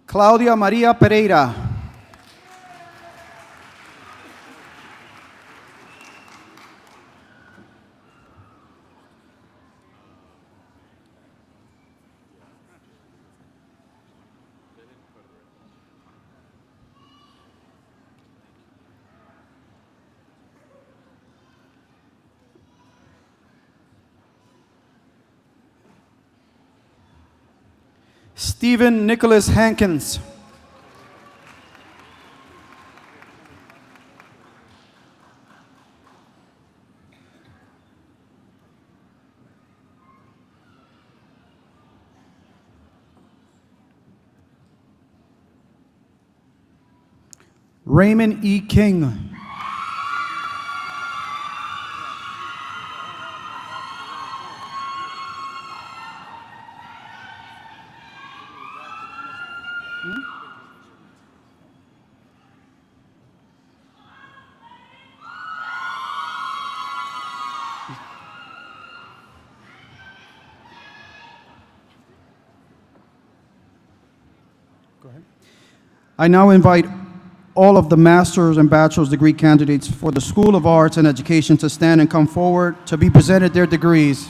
Claudia Maria Pereira. Stephen Nicholas Hankins. Raymond E. King. Go ahead. I now invite all of the master's and bachelor's degree candidates for the School of Arts and Education to stand and come forward to be presented their degrees.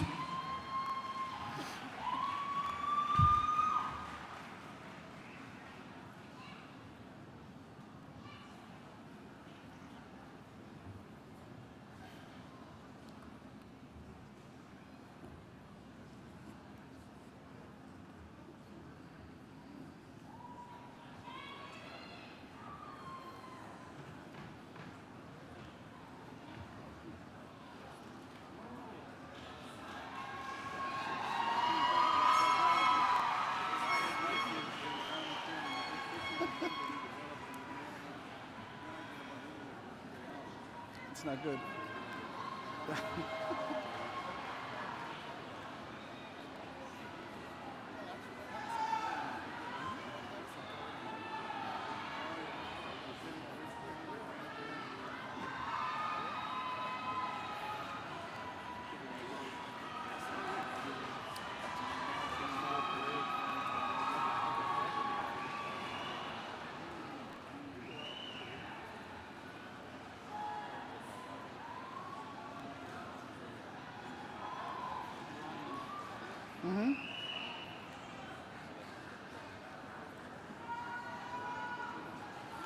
It's not good.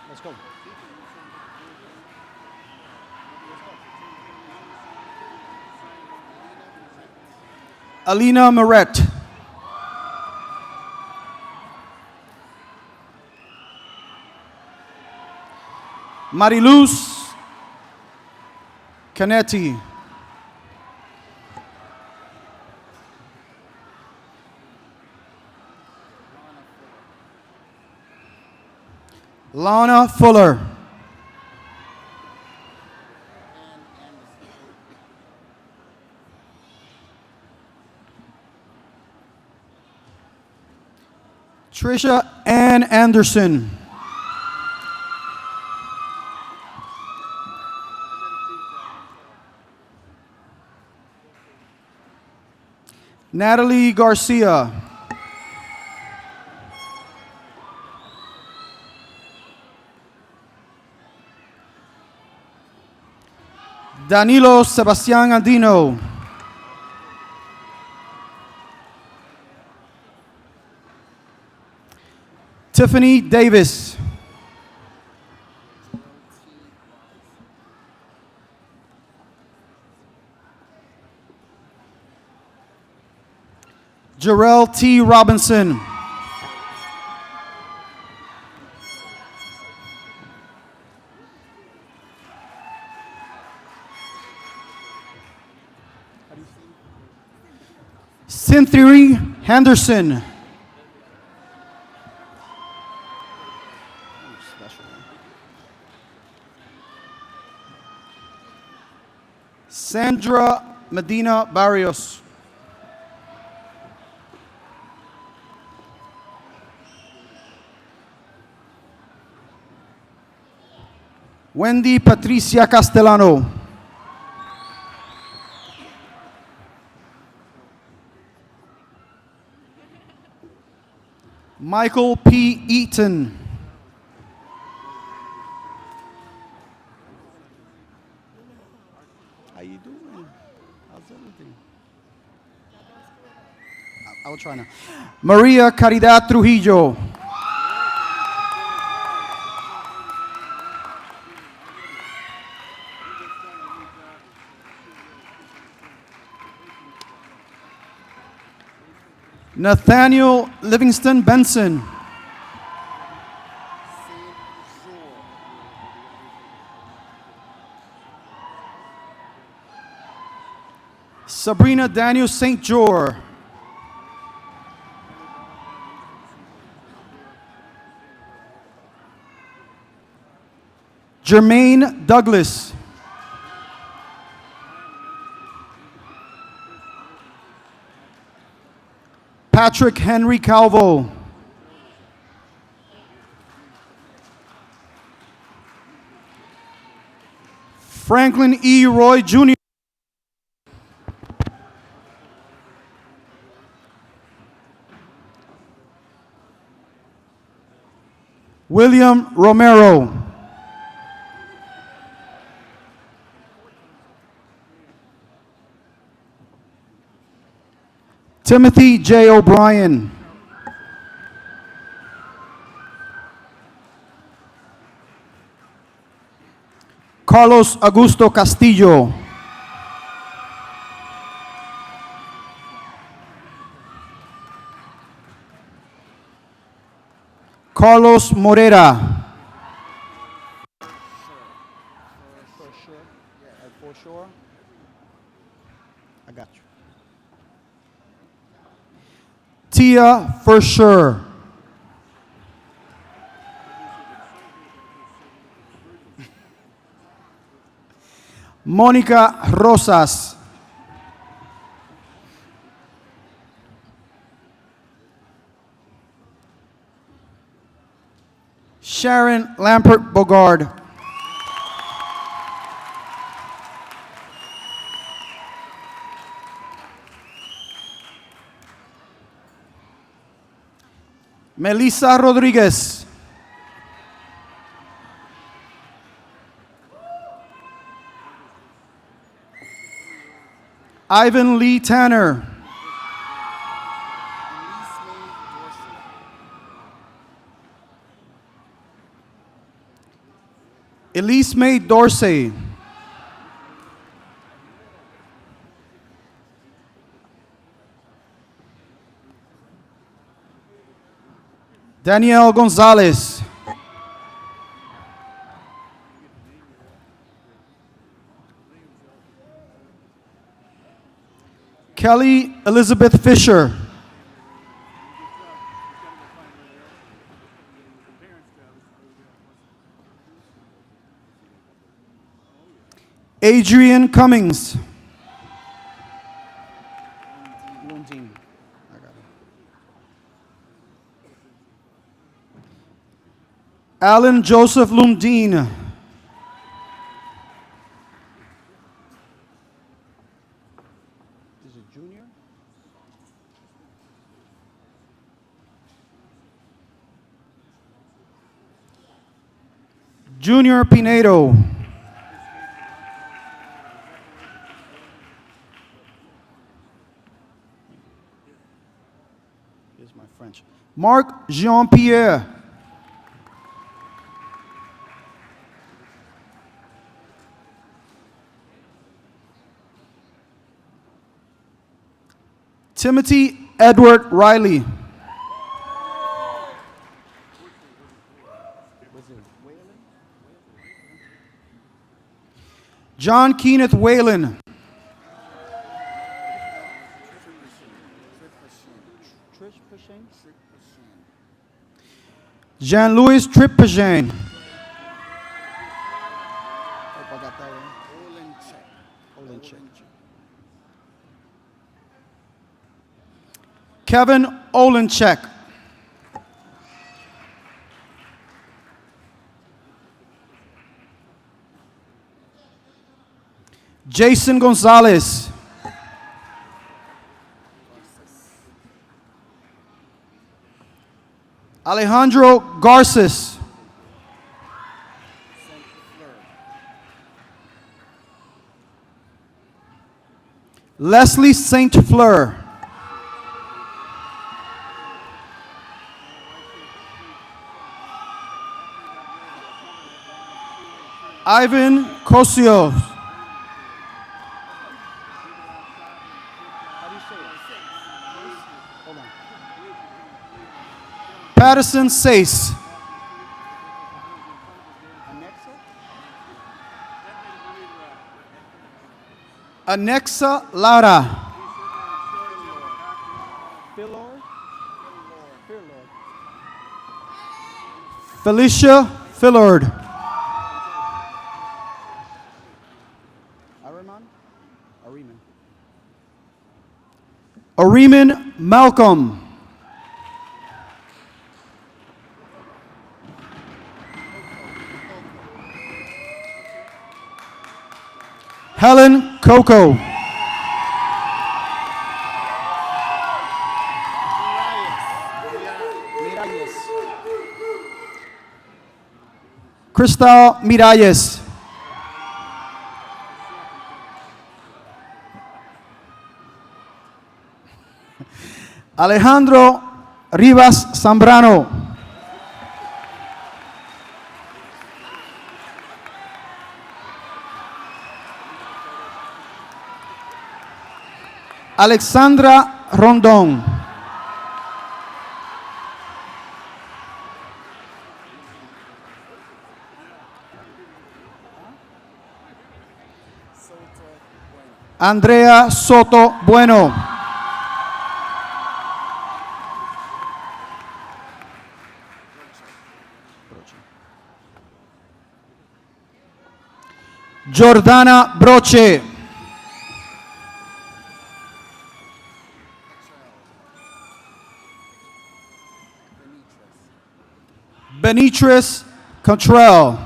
Let's go. Alina Moret. Mariluz Canetti. Lana Fuller. Trisha Ann Anderson. Natalie Garcia. Danilo Sebastian Andino. Tiffany Davis. Jarrell T. Robinson. Cynthia Henderson. Sandra Medina Barrios. Wendy Patricia Castellano. Michael P. Eaton. How you doing? How's everything? I will try now. Maria Caridad Trujillo. Nathaniel Livingston Benson. Sabrina Daniel St. Jor. Jermaine Douglas. Patrick Henry Calvo. Franklin E. Roy Jr. William Romero. Timothy J. O'Brien. Carlos Augusto Castillo. Carlos Morera. I got you. Tia for sure. Mónica Rosas. Sharon Lampert Bogard. Melissa Rodriguez. Ivan Lee Tanner. Elise Mae Dorsey. Danielle Gonzalez. Kelly Elizabeth Fisher. Adrian Cummings. Alan Joseph Lumdine. Is it junior? Junior Pinedo. Here's my French. Marc Jean-Pierre. Timothy Edward Riley. John Kenneth Whalen. Jean-Louis Tripagen. Kevin Olenchek. Jason Gonzalez. Alejandro Garces. Leslie Saint Fleur. Ivan Cosio. Patterson Sace. Anexa Lara. Felicia Fillard. Ariman Malcolm. Helen Coco. Cristal Miralles. Alejandro Rivas Zambrano. Alexandra Rondon. Andrea Soto Bueno. Jordana Broche. Benitris Contrell.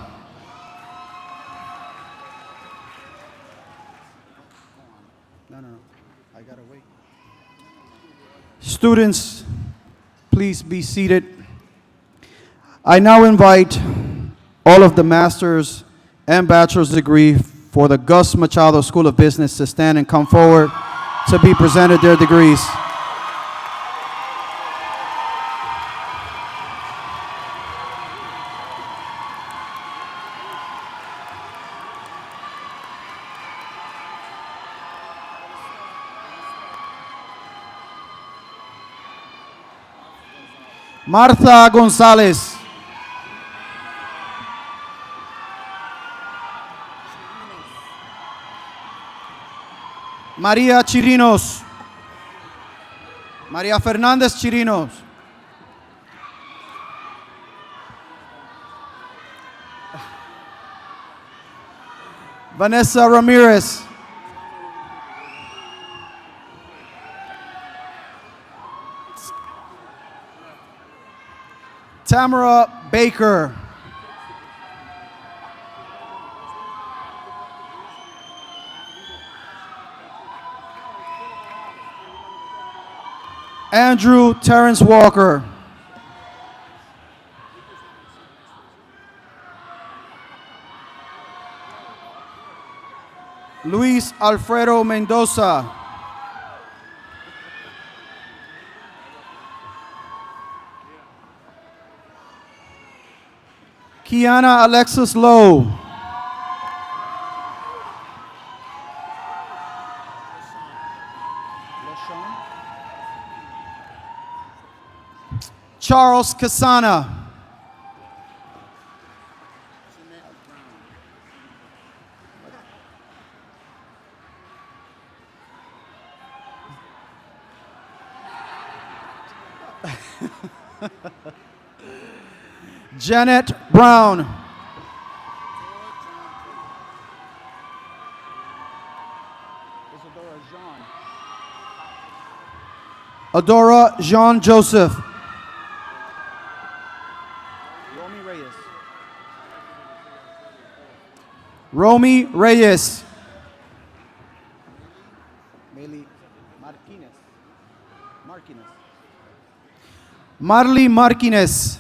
I gotta wait. Students, please be seated. I now invite all of the master's and bachelor's degree for the Gus Machado School of Business to stand and come forward to be presented their degrees. Martha Gonzalez. María Chirinos. María Fernández Chirinos. Vanessa Ramirez. Tamara Baker. Andrew Terrence Walker. Luis Alfredo Mendoza. Kiana Alexis Lowe. Charles Casana. Janet Brown. Adora Jean Joseph. Romy Reyes. Marley Marquinez.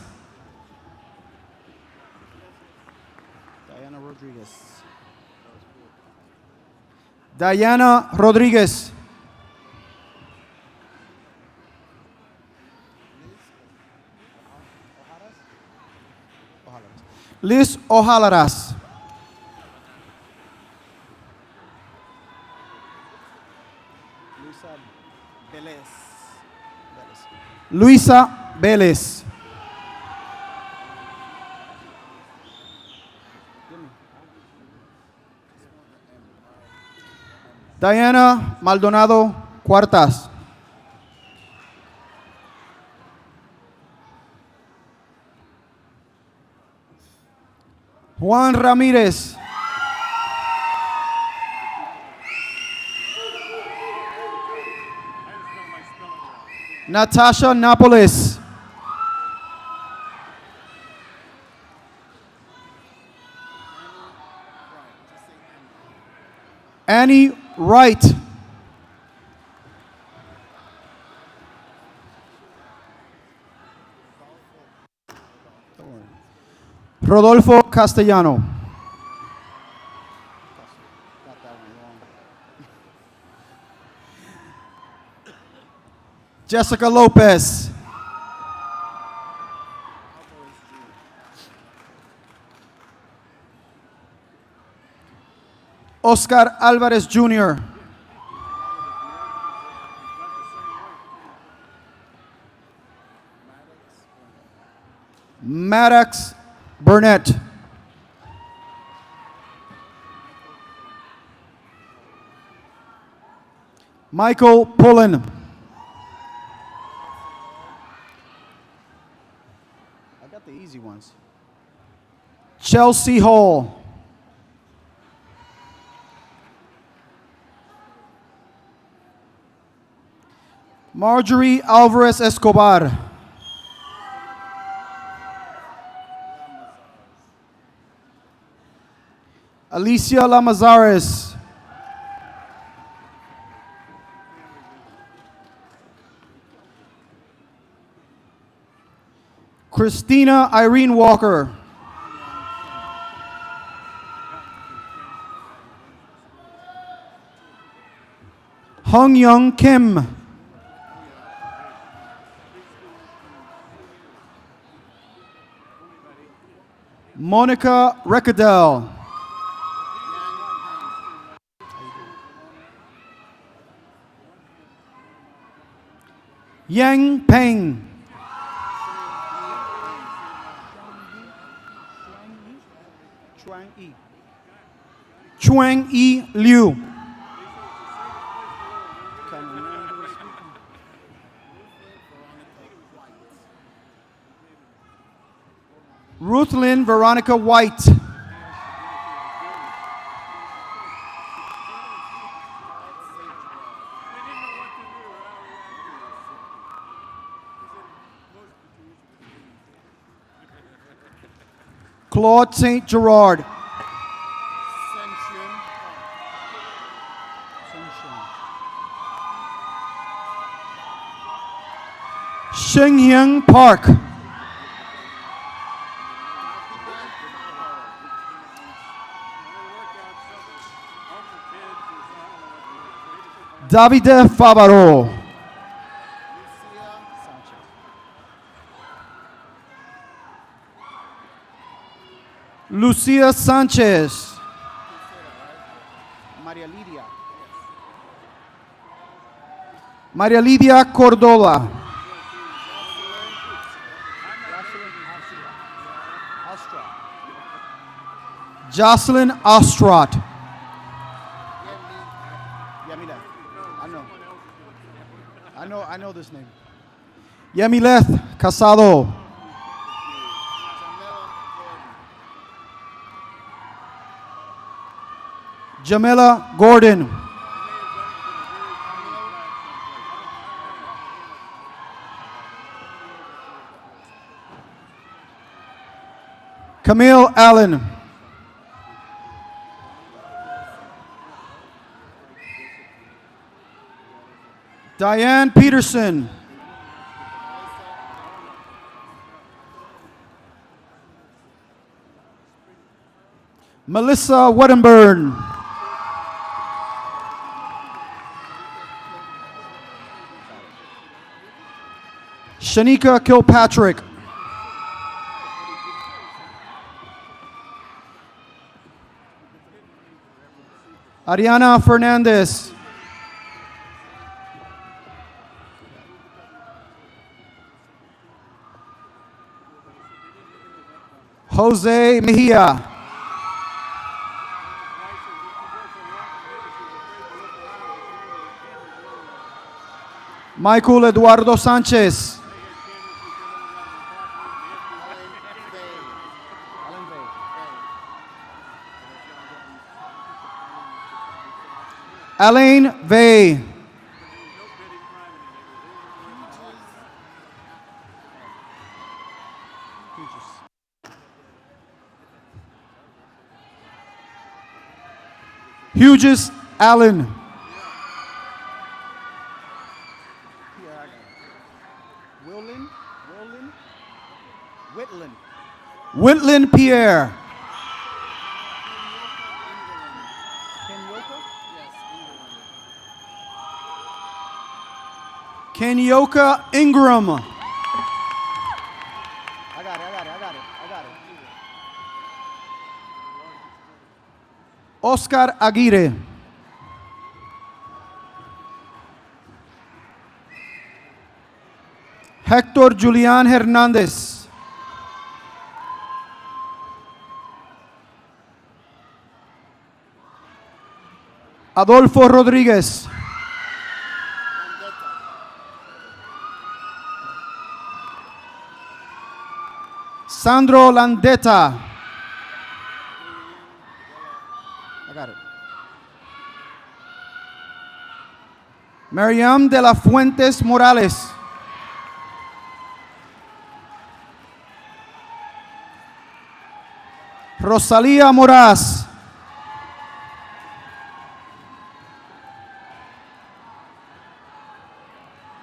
Diana Rodriguez. Liz Ojalaras. Luisa Vélez. Diana Maldonado Cuartas. Juan Ramírez. Natasha Napoles. Annie Wright. Rodolfo Castellano. Jessica Lopez. Oscar Alvarez Jr. Maddox Burnett. Michael Pullen. I got the easy ones. Chelsea Hall. Marjorie Alvarez Escobar. Alicia Lamazares. Christina Irene Walker. Hung Young Kim. Monica Recadel. Yang Peng. Chuang E Liu. Ruthlyn Veronica White. Claude St. Gerard. Shenghyun Park. Davide Favaro. Lucia Sanchez. Maria Lidia Cordova. Jocelyn Ostrat. I know this name. Yemileth Casado. Jamila Gordon. Camille Allen. Diane Peterson. Melissa Weddenburn. Shanika Kilpatrick. Ariana Fernandez. Jose Mejia. Michael Eduardo Sanchez. Elaine Vey. Hughes Allen. Whitland Pierre. Kenyoka Ingram. I got it. Oscar Aguirre. Hector Julian Hernandez. Adolfo Rodríguez. Sandro Landeta. I got it. Mariam de la Fuentes Morales. Rosalía Moraz.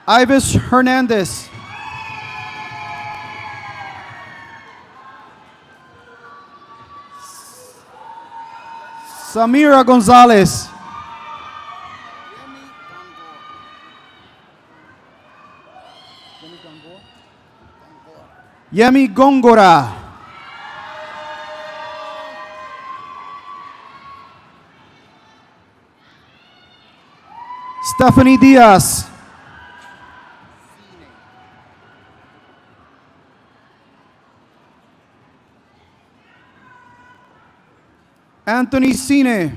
Ives Hernandez. Samira Gonzalez. Yemi Gongora. Stephanie Diaz. Anthony Cine.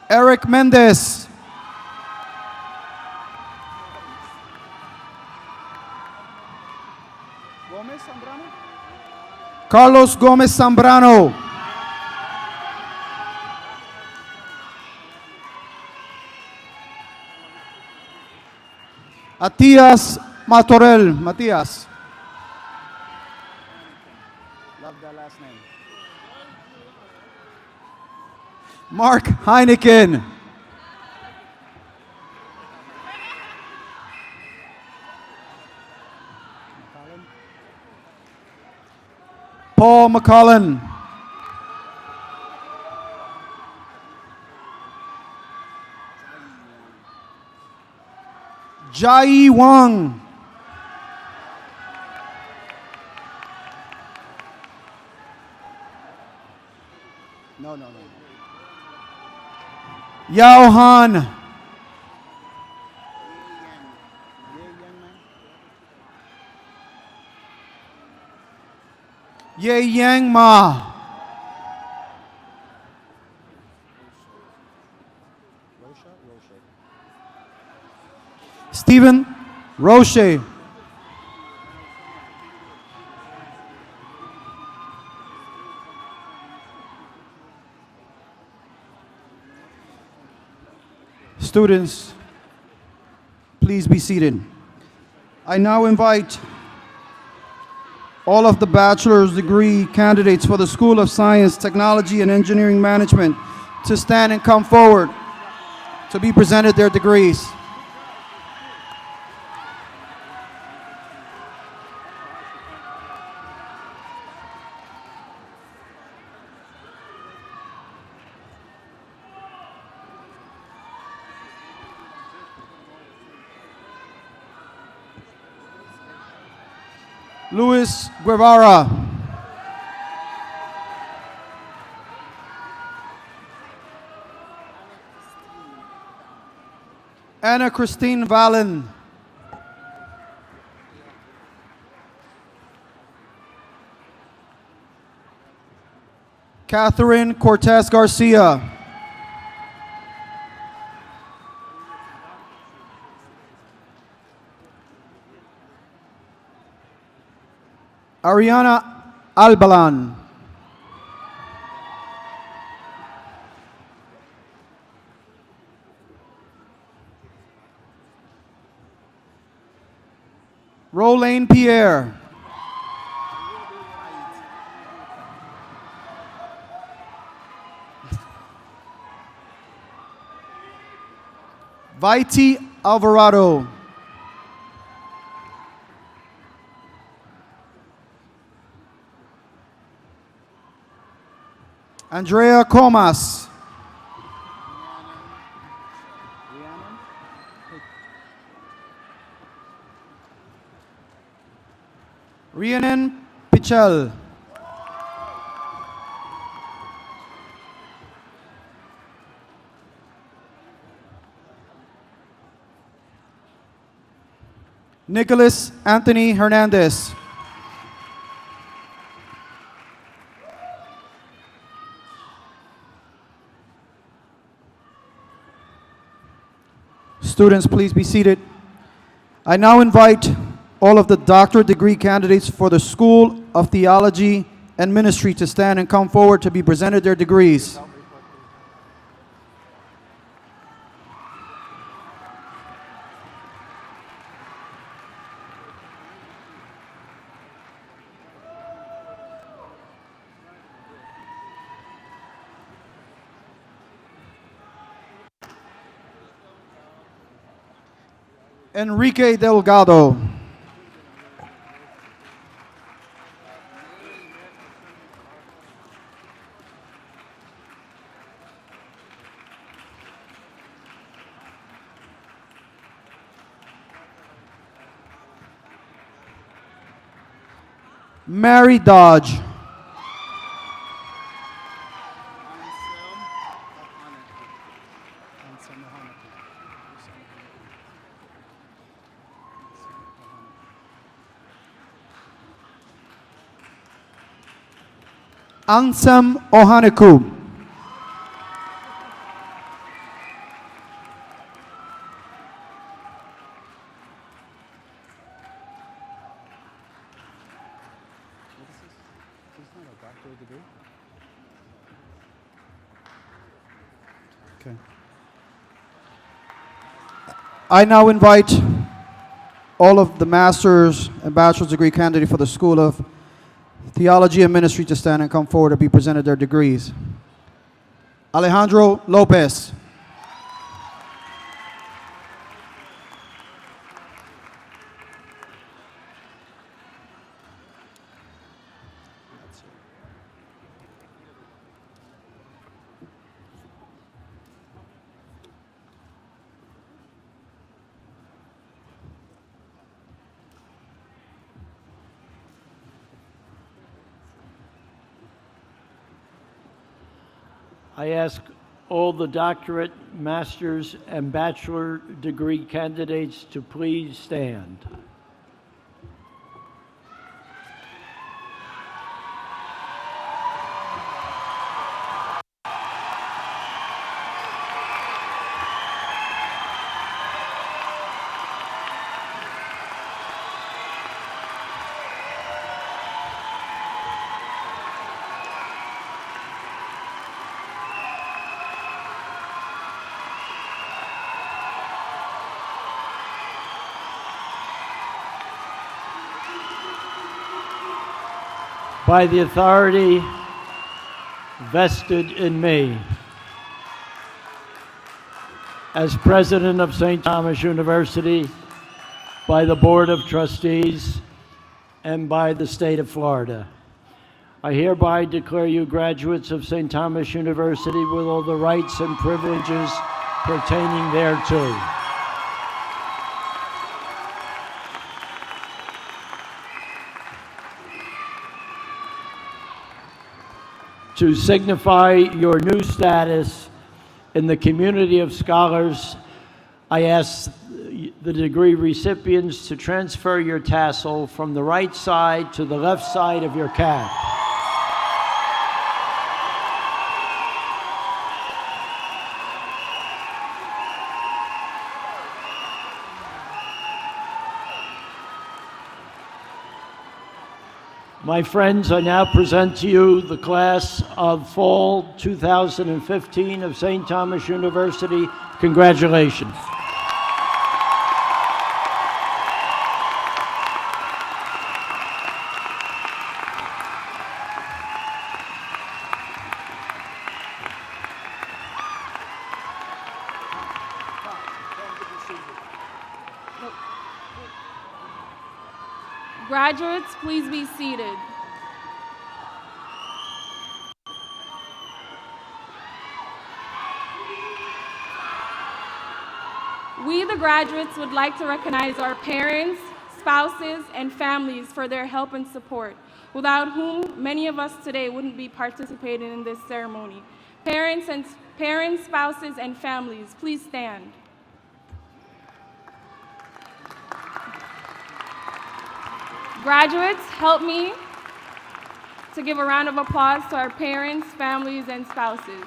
Eric Mendez. Carlos Gomez Zambrano. Matias Matorel. Matias. Love that last name. Mark Heineken. Paul McCullen. Jai Wang. No. Yao Han. Ye Yang Ma. Stephen Roche. Students, please be seated. I now invite all of the bachelor's degree candidates for the School of Science, Technology, and Engineering Management to stand and come forward to be presented their degrees. Luis Guevara. Anna Christine Valen. Catherine Cortez Garcia. Ariana Albalan. Rolane Pierre. Viti Alvarado. Andrea Comas. Rhiannon Pichel. Nicholas Anthony Hernandez. Students, please be seated. I now invite all of the doctorate degree candidates for the School of Theology and Ministry to stand and come forward to be presented their degrees. Enrique Delgado. Mary Dodge. Ansem Ohaneku. Okay. I now invite all of the master's and bachelor's degree candidates for the School of Theology and Ministry to stand and come forward to be presented their degrees. Alejandro Lopez. I ask all the doctorate, master's, and bachelor degree candidates to please stand. by the authority vested in me as president of St. Thomas University, by the Board of Trustees, and by the state of Florida. I hereby declare you graduates of St. Thomas University with all the rights and privileges pertaining thereto. To signify your new status in the community of scholars, I ask the degree recipients to transfer your tassel from the right side to the left side of your cap. My friends, I now present to you the class of fall 2015 of St. Thomas University. Congratulations. Graduates, please be seated. We, the graduates, would like to recognize our parents, spouses, and families for their help and support, without whom many of us today wouldn't be participating in this ceremony. Parents, spouses, and families, please stand. Graduates, help me to give a round of applause to our parents, families, and spouses.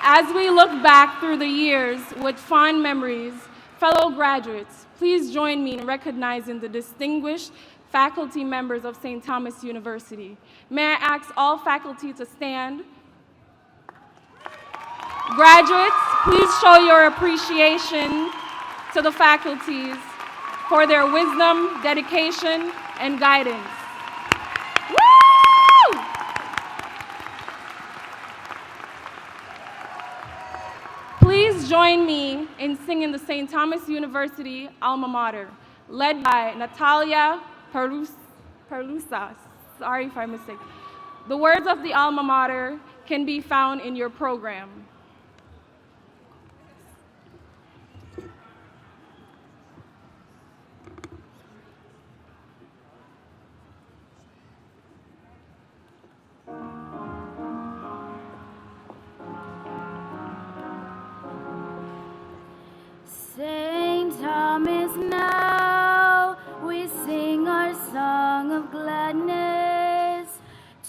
As we look back through the years with fond memories, fellow graduates, please join me in recognizing the distinguished faculty members of St. Thomas University. May I ask all faculty to stand? Graduates, please show your appreciation to the faculties for their wisdom, dedication, and guidance. Woo! Please join me in singing the St. Thomas University alma mater, led by Natalia Perlusa. Sorry if I mistake. The words of the alma mater can be found in your program. St. Thomas, now we sing our song of gladness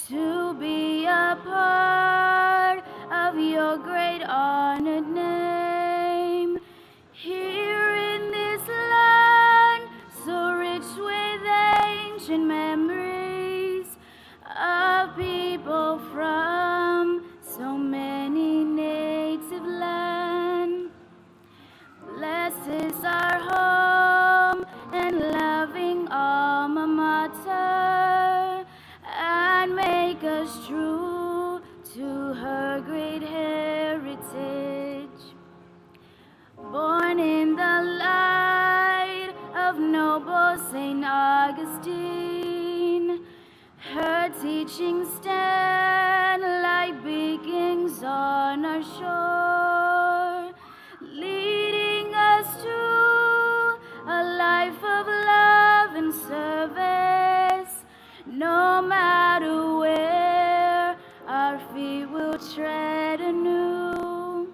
to be a part of your great honored name. Here in this land, so rich with ancient memories of people from so many native lands. Bless is our home and loving alma mater, and make us true to her great heritage. Born in the light of noble St. Augustine, her teachings stand like beacons on our shore, leading us to a life of love and service. No matter where our feet will tread anew,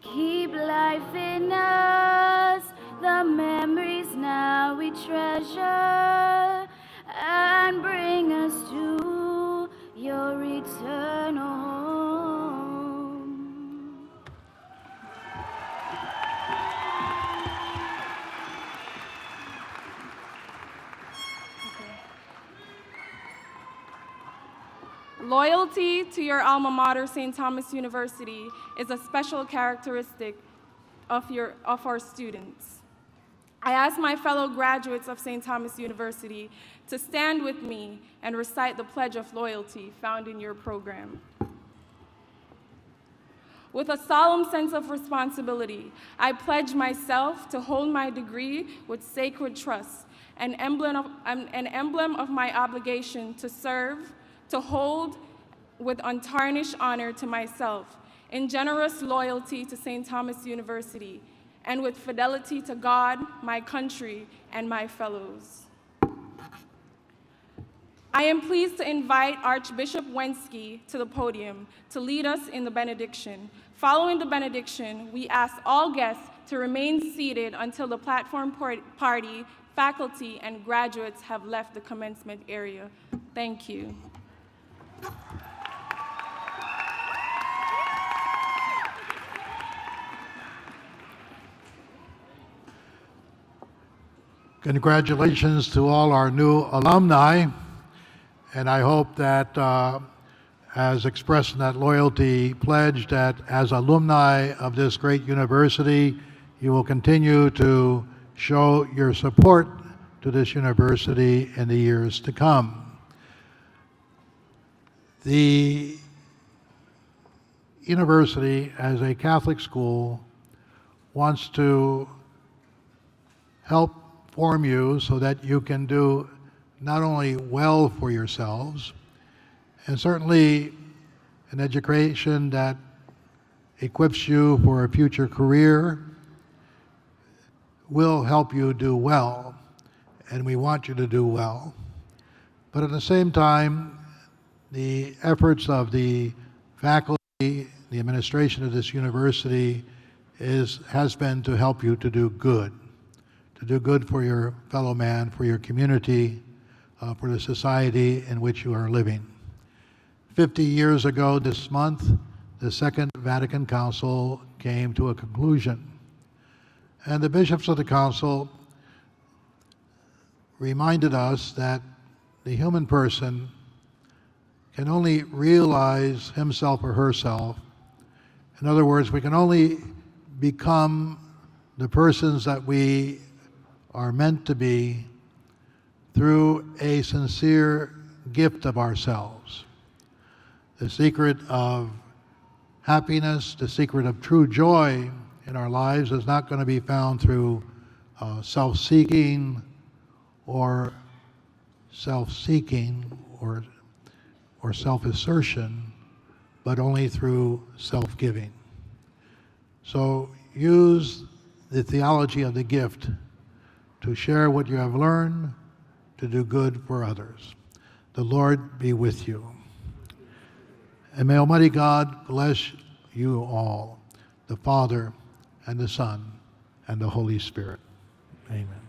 keep life in us, the memories now we treasure, and bring us to your eternal home. Loyalty to your alma mater, St. Thomas University, is a special characteristic of our students. I ask my fellow graduates of St. Thomas University to stand with me and recite the Pledge of Loyalty found in your program. With a solemn sense of responsibility, I pledge myself to hold my degree with sacred trust, an emblem of my obligation to serve, to hold with untarnished honor to myself, in generous loyalty to St. Thomas University, and with fidelity to God, my country, and my fellows. I am pleased to invite Archbishop Wensky to the podium to lead us in the benediction. Following the benediction, we ask all guests to remain seated until the platform party, faculty, and graduates have left the commencement area. Thank you. Congratulations to all our new alumni, and I hope that as expressed in that loyalty pledge, that as alumni of this great university, you will continue to show your support to this university in the years to come. The university, as a Catholic school, wants to help form you so that you can do not only well for yourselves, and certainly an education that equips you for a future career will help you do well, and we want you to do well. But at the same time, the efforts of the faculty, the administration of this university has been to help you to do good for your fellow man, for your community, for the society in which you are living. 50 years ago this month, the Second Vatican Council came to a conclusion. And the bishops of the council reminded us that the human person can only realize himself or herself. In other words, we can only become the persons that we are meant to be through a sincere gift of ourselves. The secret of happiness, the secret of true joy in our lives is not going to be found through self-seeking or self-assertion, but only through self-giving. So use the theology of the gift to share what you have learned, to do good for others. The Lord be with you. And may Almighty God bless you all, the Father and the Son and the Holy Spirit. Amen.